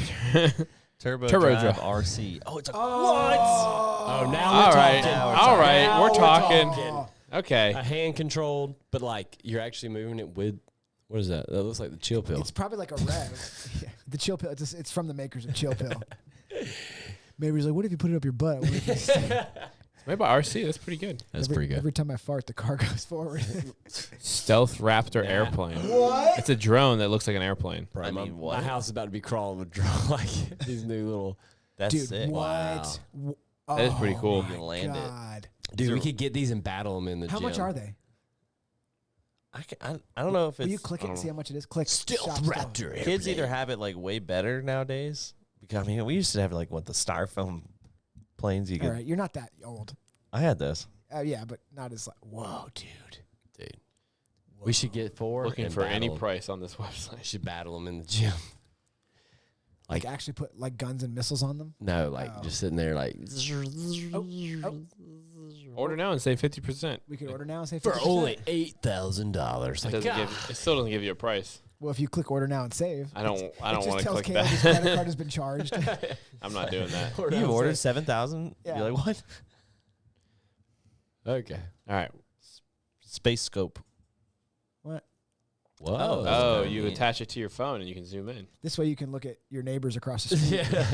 Turbo Drive Drive RC. Oh, it's a Oh, now All we're right, talking. all right, Now we're talking. Oh, Okay. A hand controlled, but like you're actually moving it with, what is that? That looks like the chill pill. it's probably like a rev. Yeah, the chill pill. It's from the makers of chill pill. Mary's like, what if you put it up your butt? What if you see- Made by RC. That's pretty good. That's every, pretty good. Every time I fart, the car goes forward. Stealth Raptor airplane. What? It's a drone that looks like an airplane. Bro, I my, mean, what? my house is about to be crawling with drone like these new little. That's Dude, sick. what? Wow. Oh, That is pretty cool. You can land it. God. Dude, we could get these and battle them in the How gym. much are they? I don't know if Will you it's click it and see how much it is? Click. Stealth shop Raptor. kids either have it like way better nowadays. Because I mean, we used to have like what the styrofoam planes you All could. right, you're not that old. I had those. Yeah, but not as like. Whoa, dude. Dude. We should get 4. Looking and for any battle 'em. price on this We website. should battle them in the gym. Like actually put like guns and missiles on them. No, like Oh. just sitting there like. Oh, Order now and save 50%. we could order now and say For 50%. only $8,000. It, Like, it still doesn't give you a price. Well, if you click order now and save, I don't it want just to tells click Caleb his credit that. card has been charged. I'm not doing that. You ordered 7,000. Yeah. You're like what? Okay. All right. Space scope. What? Whoa. Oh, kinda you neat. attach it to your phone and you can zoom in. This way you can look at your neighbors across the street. Yeah.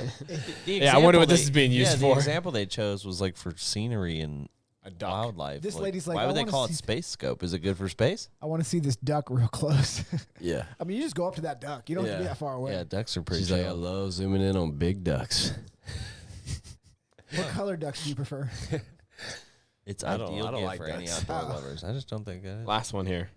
Yeah, I wonder what this is being used The for. example they chose was like for scenery and A duck. wildlife. This lady's like, why I would they wanna call it see- space scope? Is it good for space? I want to see this duck real close. Yeah. I mean, you just go up to that duck. You don't have to be Yeah. that far away. Yeah, ducks are pretty. She's like, I chill. love zooming in on big ducks. What color ducks do you prefer? It's I don't ideal gift like for any ducks. outdoor Oh. lovers. I just don't think that. Last one here.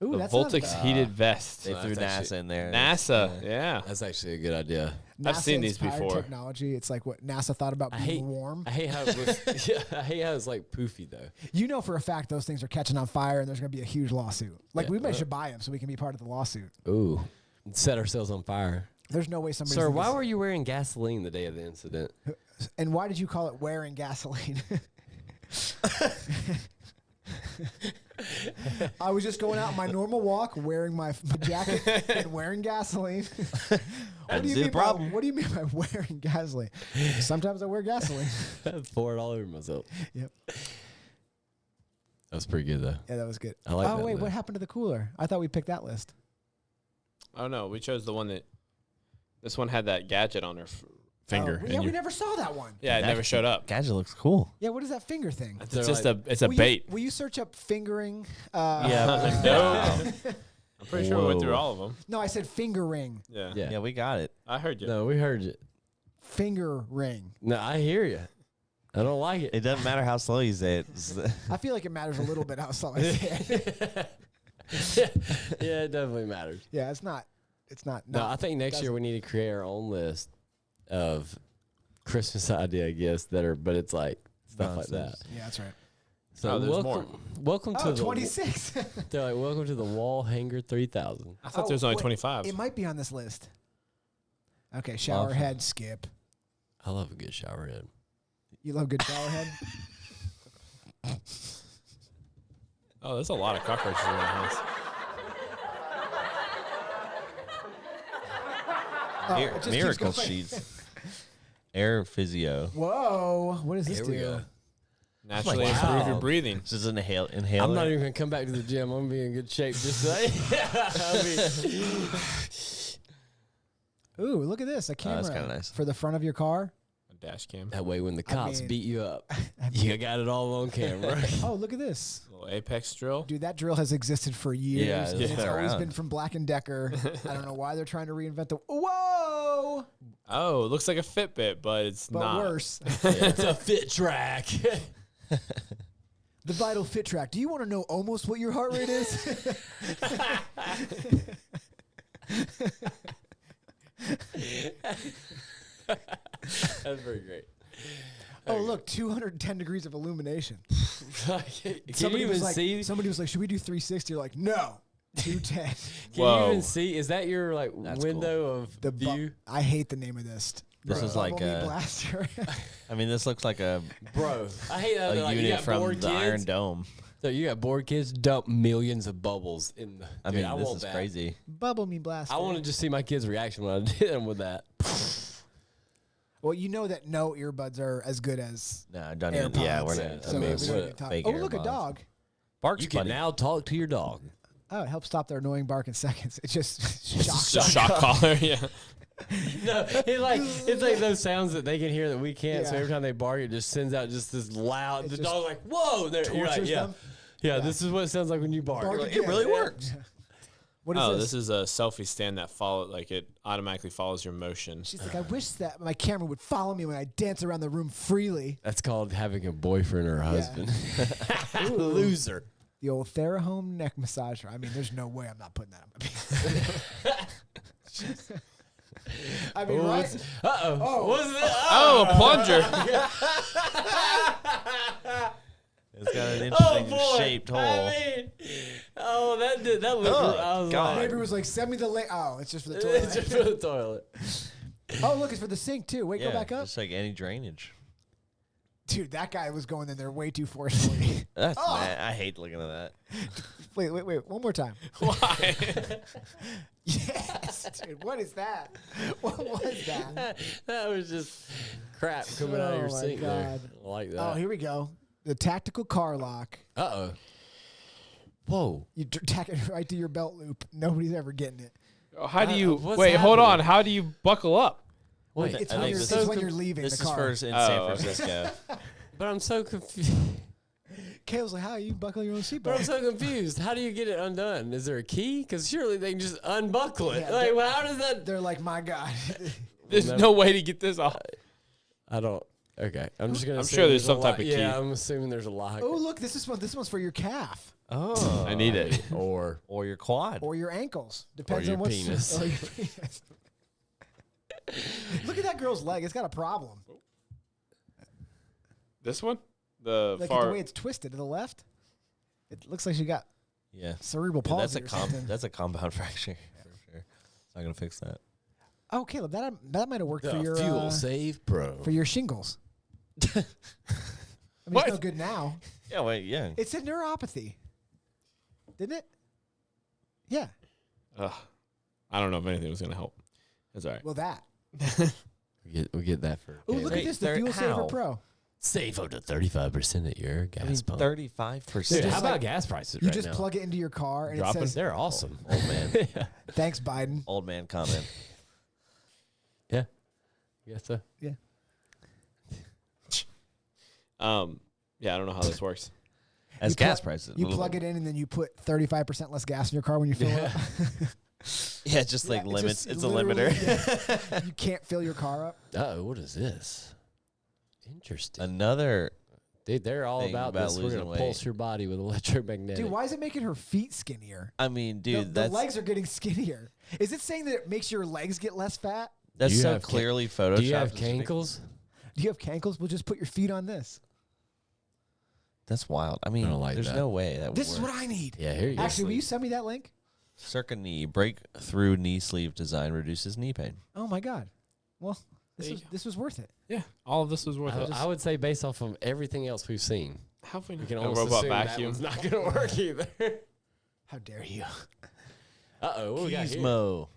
Ooh, The that's not Voltix bad. heated vest. They So threw that's NASA in there. NASA. Yeah. That's actually a good idea. I've seen these NASA-inspired before. Technology. It's like what NASA thought about I being hate- warm. I hate how it was. Yeah, I hate how it's like poofy though. You know for a fact those things are catching on fire and there's going to be a huge lawsuit. Like Yeah. we should buy them so we can be part of the lawsuit. Ooh. Set ourselves on fire. There's no way somebody. Sir, why were you wearing gasoline the day of the incident? And why did you call it wearing gasoline? I was just going out on my normal walk, wearing my jacket and wearing gasoline. What do you see the mean problem. What do you mean by wearing gasoline? Sometimes I wear gasoline. Pour it all over myself. Yep. That was pretty good though. Yeah, that was good. I like oh that wait, list. what happened to the cooler? I thought we picked that list. Oh, no. We chose the one that. This one had that gadget on her finger. Oh, and yeah, we you- never saw that one. yeah, it never showed up. Gadget looks cool. Yeah, what is that finger thing? It's They're just like- it's a Will bait. will you search up fingering? Yeah. No. I'm pretty sure we went through Whoa. all of them. No, I said finger ring. Yeah. Yeah. Yeah, we got it. I heard you. No, we heard you. Finger ring. No, I hear you. I don't like It it. doesn't matter how slow you say it. I feel like it matters a little bit how slow I say it. Yeah, it definitely matters. Yeah, it's not. It's not. No, I think next year doesn't- we need to create our own list of Christmas idea gifts that are, but it's like stuff like that. Nonsense. Yeah, that's right. So Oh, there's welcome to Oh, the 26. They're like, welcome to the wall hanger 3000. I thought Oh, there was only wait, 25. It might be on this list. Okay, shower head, skip. I love a good shower head. You love good shower head? Oh, there's a lot of cockroaches in that house. Oh, it just keeps Miracle going. sheets. Air physio. Whoa, what does this Here do? we go. Naturally Wow. improve your breathing. This is an inhaler. I'm not even gonna come back to the gym. I'm gonna be in good shape. Just say. Ooh, look at this, a that's camera kinda nice. for the front of your car. A dash cam. That way, when the cops mean- beat you up, you got it all on camera. Oh, look at this. Little apex drill. Dude, that drill has existed for years. Yeah, and it's it's been always around. been from Black & Decker. I don't know why they're trying to reinvent the... Whoa! Oh, it looks like a Fitbit, but it's But not. worse. It's a fit track. The Vital Fit Track. Do you want to know almost what your heart rate is? That's very great. Oh, look, 210 degrees of illumination. Can you even see? Somebody was like, should we do 360? You're like, no, 210. Can Whoa. you even see? Is that your like That's window of The view? I hate the name of this. This The is like Bumblebee a- Blaster. I mean, this looks like a Bro, I hate that. Like, you unit got from bored the kids. Iron Dome. So you got bored kids dump millions of bubbles in the. I Dude, mean, this want is that. crazy. Bumblebee Blaster. I want to just see my kids' reaction when I did them with that. Well, you know that no earbuds are as good as No, don't even. AirPods. Yeah, we're Yeah, not. So I mean, we don't what even talk- fake Oh, look, a AirPods. dog. Barks, You can buddy. now talk to your dog. Oh, it helps stop their annoying bark in seconds. It just It's shocks just shock collar. Yeah. No, it's like those sounds that they can hear that we can't. So Yeah. every time they bark, it just sends out just this loud. It The just dog's like, "Whoa!" You're like, tortures yeah, them. yeah. This is what it sounds like when you bark. Bark You're like, again. it really Yeah. works. What is Oh, this? this is a selfie stand that it automatically follows your motion. She's like, I wish that my camera would follow me when I dance around the room freely. That's called having a boyfriend or a husband. Loser. The old Therahome neck massager. I mean, there's no way I'm not putting that on my penis. I mean, right? Oh, what's that? Oh, a plunger. It's got an Oh interesting boy! shaped hole. I mean, oh, that did that looked. Oh, I was God. Maybe it was like, send me the link. Oh, it's just for the like, toilet. it's just for the toilet. Oh, look, it's for the sink too. Wait, Yeah, go back up. just like any drainage. Dude, that guy was going in there way too forcefully. That's Oh. mad. I hate looking at that. wait. One more time. Why? Yes, dude. What is that? What was that? That was just crap coming out of your Oh my sink there. God. I like Oh, that. here we go. The tactical car lock. Uh-oh. Whoa. You tack it right to your belt loop. Nobody's ever getting it. How do you what's wait? Hold happening? on. How do you buckle up? Wait, It's I when think you're, this it's is when you're leaving This the is car. first in Oh, San okay. Francisco. but I'm so confused. Caleb's like, how you buckle your own But I'm seatbelt? so confused. How do you get it undone? Is there a key? Because surely they can just unbuckle it. Yeah, Like, well, how does that? They're like, my God. There's no way to get this off. I don't. Okay, I'm just gonna. I'm assume sure there's a some lock. type of Yeah, key. I'm assuming there's a lock. Oh, look, this one's for your calf Oh, I need it. Or or your quad. or your ankles. Depends your on what's penis. or your penis. Look at that girl's leg. It's got a problem. This one? The Like far. the way it's twisted to the left. It looks like she got Yeah. cerebral Yeah, palsy or something. that's a compound fracture for sure. It's not gonna fix that. Oh, Caleb, that might have worked the for your Fuel Save Pro. for your shingles. I mean, What? it's no good now. Yeah, wait, yeah. It's a neuropathy, didn't it? Yeah. Ugh. I don't know if anything was gonna help. That's all right. Well, that. we get that for. Oh, look at Wait, this, the they're- Fuel Saver how? Pro. Save up to 35% at your gas pump. 35%. Dude, just how about like- gas prices You right just now? plug it into your car and Dropping? it says, They're awesome. Old man. "Thanks, Biden." Old man comment. Yeah. Yes, so. Yeah. Yeah, I don't know how this works. As You gas plug- prices. You plug it in and then you put 35% less gas in your car when you fill it up. Yeah, it's just like Yeah, limits. just It's a literally- limiter. yeah. You can't fill your car up. Oh, what is this? Interesting. Another. Dude, they're all thing about about this. We're losing going to weight. pulse your body with electromagnetic. Dude, why is it making her feet skinnier? I mean, dude, the that's legs are getting skinnier. Is it saying that it makes your legs get less fat? that's Do you so have clearly photoshopped. Do you have as a big- cankles? Do you have cankles? We'll just put your feet on this. That's wild. I mean, don't like there's that. no way that would This work. is what I need. Yeah, here you go. Actually, will you send me that link? Circa knee breakthrough knee sleeve design reduces knee pain. Oh my God. Well, There you this was worth it. Yeah, all of this was worth it. I would say based off of everything else we've seen, How have we you not can a almost robot assume that vacuum? one's not going to work either. How dare you? Uh-oh, what we got here? Gizmo.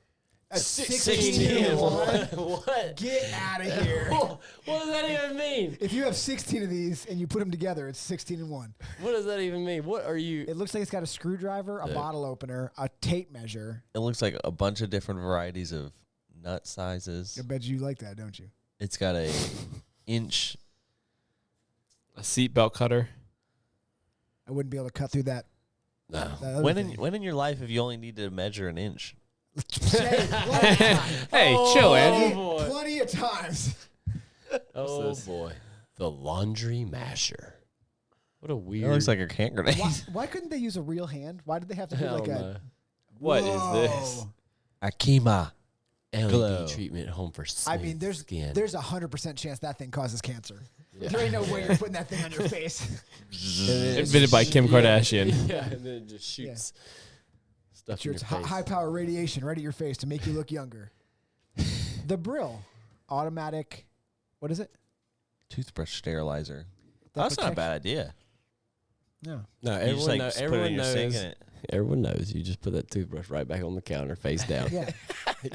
A 16 one. What? Get out of here. What does that even mean? If you have 16 of these and you put them together, it's 16 and 1. What does that even mean? What are you? It looks like it's got a screwdriver, a Yeah. bottle opener, a tape measure. It looks like a bunch of different varieties of nut sizes. I bet you like that, don't you? It's got a inch. A seatbelt cutter. I wouldn't be able to cut through that. No. that other When thing. in your life have you only need to measure an inch? Hey, plenty of times. Hey, chill, Andrew. boy. Plenty of times. Oh this? boy, the laundry masher. What a weird. It looks like a hand grenade. Why couldn't they use a real hand? Why did they have to do Hell like no. a What is Whoa. this? Akima. LED Glow. treatment home for I smooth mean, there's skin. 100% chance that thing causes cancer. Yeah. There ain't no way you're putting that thing on your face. Invented by Kim Kardashian. Yeah, and then it just shoots stuff It's in your your face. high power radiation right at your face to make you look younger. The Brill automatic. What is it? Toothbrush sterilizer. That That's not a protects- bad idea. No. No, You just everyone, like put it in everyone your sink knows. and it. Everyone knows. You just put that toothbrush right back on the counter, face down. Yeah.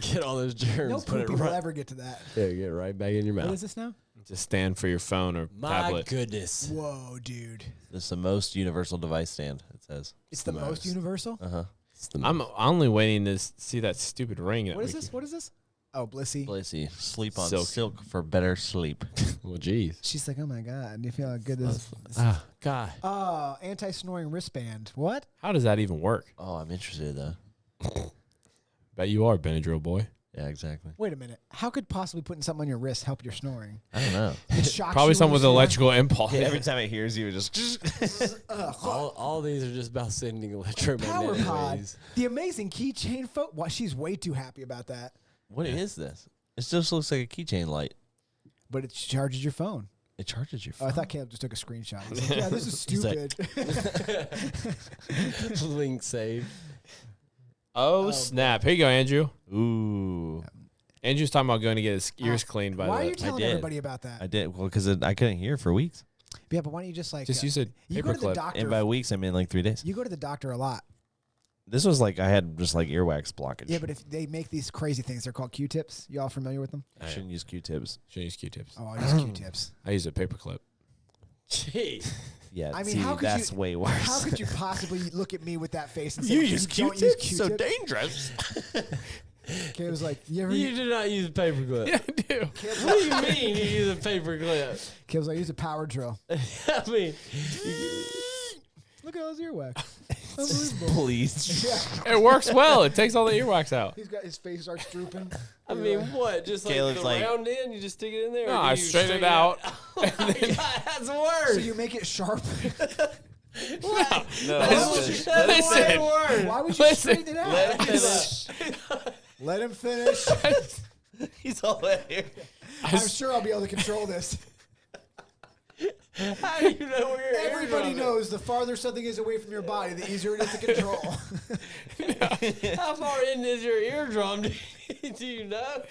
Get all those germs. No put it poopy will right. ever get to that. There, get it right back in your What mouth. is this now? Just stand for your phone or My tablet. goodness. Whoa, dude. This is the most universal device stand, it says. It's the most universal? Uh-huh. It's the I'm most. only waiting to see that stupid ring. That What is we this? keep- What is this? Oh, Blissy. Blissy. Sleep on Silk. silk for better sleep. Well, geez. She's like, oh my God. Do you feel how good this is? Ah, God. Oh, anti-snoring wristband. What? How does that even work? Oh, I'm interested though. Bet you are, Benadryl boy. Yeah, exactly. Wait a minute. How could possibly putting something on your wrist help your snoring? I don't know. It shocks Probably you something when with you're electrical impulse. Every time it hears you, it just. All these are just about sending Power electromagnetic pod. rays. The amazing keychain photo. Well, she's way too happy about that. What is this? It just looks like a keychain light. But it charges your phone. It charges your Oh, phone. I thought Caleb just took a screenshot. He's like, yeah, this is He's like- stupid. Link saved. Oh, snap. Here you go, Andrew. Ooh. Andrew's talking about going to get his ears cleaned by Why are the... you telling did. everybody about that? I did. Well, because I couldn't hear for weeks. Yeah, but why don't you just like Just use a you go to the paperclip. doctor? And by weeks, I mean like 3 days. You go to the doctor a lot. This was like I had just like earwax blockage. Yeah, but if they make these crazy things, they're called Q-tips. You all familiar with them? I shouldn't use Q-tips. Should use Q-tips. Oh, I use Q-tips. I use a paperclip. Jeez. Yeah, I mean, see, how could that's you, way worse. How could you possibly look at me with that face and say you you use don't Q-tips? use So Q-tips? dangerous. Caleb was like, you ever? You do not use a paperclip. Yeah, I do. What do you mean you use a paperclip? Caleb was like, I use a power drill. I mean, Look at those earwax. Unbelievable. Please. Yeah. It works well. It takes all the earwax out. He's got his face starts drooping. I mean, what? Just like Caleb's the like- round end, you just stick it in there? No, or do I you straighten it out. Oh my God, that's worse. So you make it sharp. What? No, That's Listen. way worse. Why would you Listen. straighten it out? Let him finish. Let him finish. He's all in here. I'm sure I'll be able to control this. How do you know where your Everybody eardrum knows the farther something is away from your body, the easier it is to control. is? How far in is your eardrum? Do you know?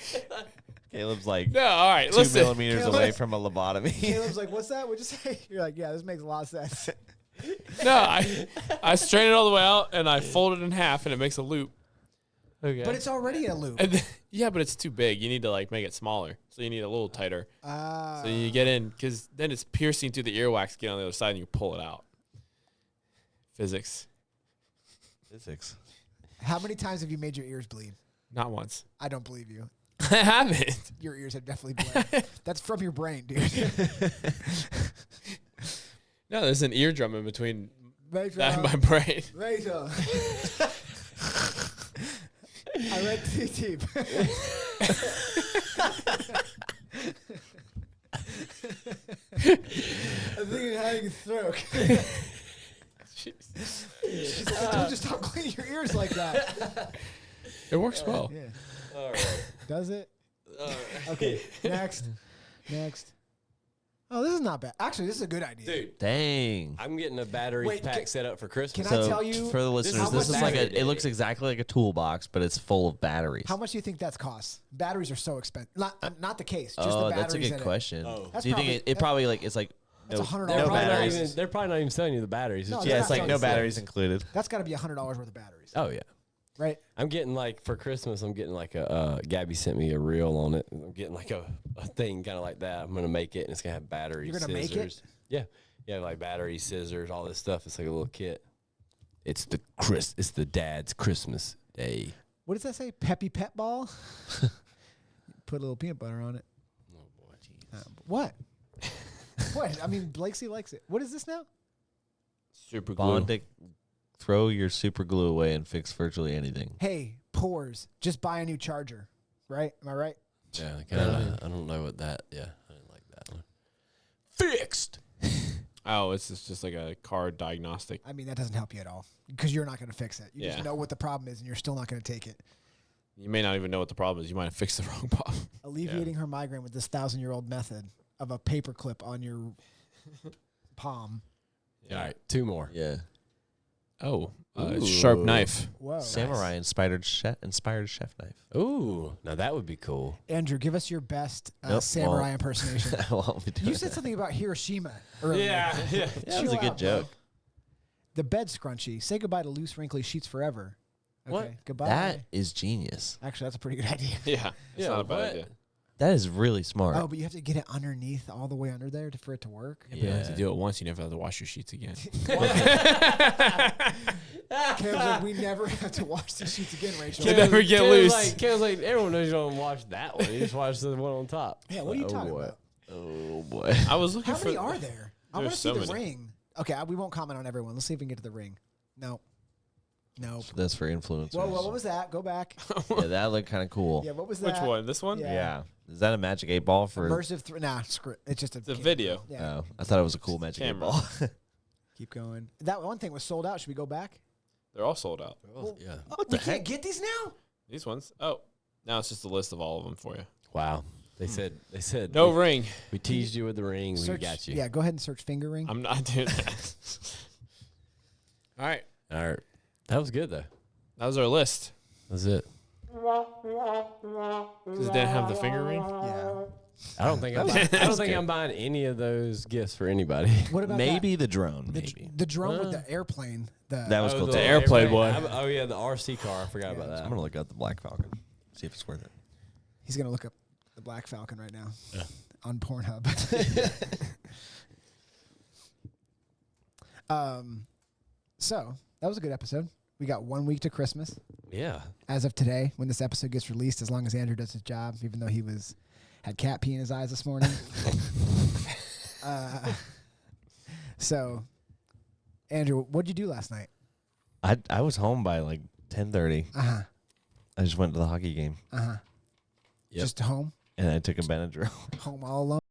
Caleb's like No, all right. 2 Listen. millimeters Caleb- away from a lobotomy. Caleb's like, what's that? What'd you say? You're like, yeah, this makes a lot of sense. No, I straighten it all the way out and I fold it in half and it makes a loop. Okay. But it's already a loop. And then, yeah, but it's too big. You need to like make it smaller. So you need a little tighter. So you get in because then it's piercing through the earwax. Get on the other side and you pull it out. Physics. Physics. How many times have you made your ears bleed? Not once. I don't believe you. I haven't. Your ears have definitely bled. That's from your brain, dude. No, there's an eardrum in between Right, that and my brain. Right. I read too deep. I think you're having a stroke. She's like, I told you to stop cleaning your ears like that. It works well. Yeah. All right. Does it? All right. Okay. Next. Oh, this is not bad. Actually, this is a good idea. Dude, Dang. I'm getting a battery Wait, pack can- set up for Christmas. Can I tell you for the listeners, how this much is like battery- it looks exactly like a toolbox, but it's full of batteries. How much do you think that's cost? Batteries are so expensive. Not the case. Just Oh, the batteries that's a in good it. question. Oh. That's Do you think probably- it probably like it's like That's no, $100 They're no probably, not batteries? even, they're probably not even selling you the batteries. No, It's they're Yeah, not it's like selling no you batteries included. That's got to be $100 worth of batteries, Oh, yeah. right? I'm getting like for Christmas, I'm getting like a Gabby sent me a reel on it. I'm getting like a thing kind of like that. I'm gonna make it and it's gonna have batteries. You're gonna make it? scissors. Yeah, yeah, like batteries, scissors, all this stuff. It's like a little kit. It's the dad's Christmas day. What does that say? Peppy Pet Ball? Put a little peanut butter on it. Oh boy, What? What? I mean, Blakesy likes it. What is this now? Super glue. Bondic, throw your super glue away and fix virtually anything. Hey, pores. Just buy a new charger. Right? Am I right? yeah, I don't know what that. Yeah, I didn't like that one. Fixed. Oh, it's just like a car diagnostic. I mean, that doesn't help you at all because you're not going to fix it. You Yeah. just know what the problem is and you're still not going to take it. You may not even know what the problem is. You might have fixed the wrong problem. Alleviating her migraine with this 1,000-year-old method of a paper clip on your palm. All right, two more. Yeah. Oh, Ooh. sharp knife. Whoa. Samurai inspired chef knife. Ooh, now that would be cool. Andrew, give us your best Nope, samurai won't. impersonation. I won't be doing You said that. something about Hiroshima earlier. yeah. That was Chill a good out, joke. bud. The bed scrunchie. Say goodbye to loose, wrinkly sheets forever. Okay. What? Goodbye. That is genius. Actually, that's a pretty good idea. Yeah, it's not a bad idea. That is really smart. Oh, but you have to get it underneath, all the way under there for it to work. Yeah, but you have to do it once. You never have to wash your sheets again. Cam's like, we never have to wash the sheets again, Rachel. Can never get loose. Kev's like, everyone knows you don't watch that one. You just watch the one on top. Yeah, what are you Oh, talking boy. about? Oh boy. I was looking How for. many are there? I want to There's see so the many. ring. Okay, we won't comment on everyone. Let's see if we can get to the ring. No. Nope. That's for influencers. Whoa, what was that? Go back. Yeah, that looked kind of cool. Yeah, what was Which that? one? This one? Yeah. Yeah. Is that a magic 8 ball for? Immersive. Nah, screw it. It's just a It's a video. Yeah. Oh, I thought it was a cool magic 8 Camera. ball. Keep going. That one thing was sold out. Should we go back? They're all sold out. Yeah. What we can't get these now? These ones. Oh, now it's just a list of all of them for you. Wow. They said No we, ring. we teased you with the ring. Search, we got you. Yeah, go ahead and search finger ring. I'm not doing that. All right, All right. That was good though. that was our list. That's it. Does it didn't have the finger ring? Yeah. I don't think I'm buying any of those gifts for anybody. What about Maybe the drone. that? Maybe. The drone with the airplane. That was cool the too. airplane one. Oh yeah, the RC car. I forgot about that. I'm gonna look up the Black Falcon. See if it's worth it. He's gonna look up the Black Falcon right now on Pornhub. So that was a good episode. We got 1 week to Christmas Yeah. as of today when this episode gets released. As long as Andrew does his job, even though he had cat pee in his eyes this morning. So Andrew, what'd you do last night? I was home by like 10:30. Uh-huh. I just went to the hockey game Uh-huh. Yep. Just home? and I took a Benadryl. Home all alone?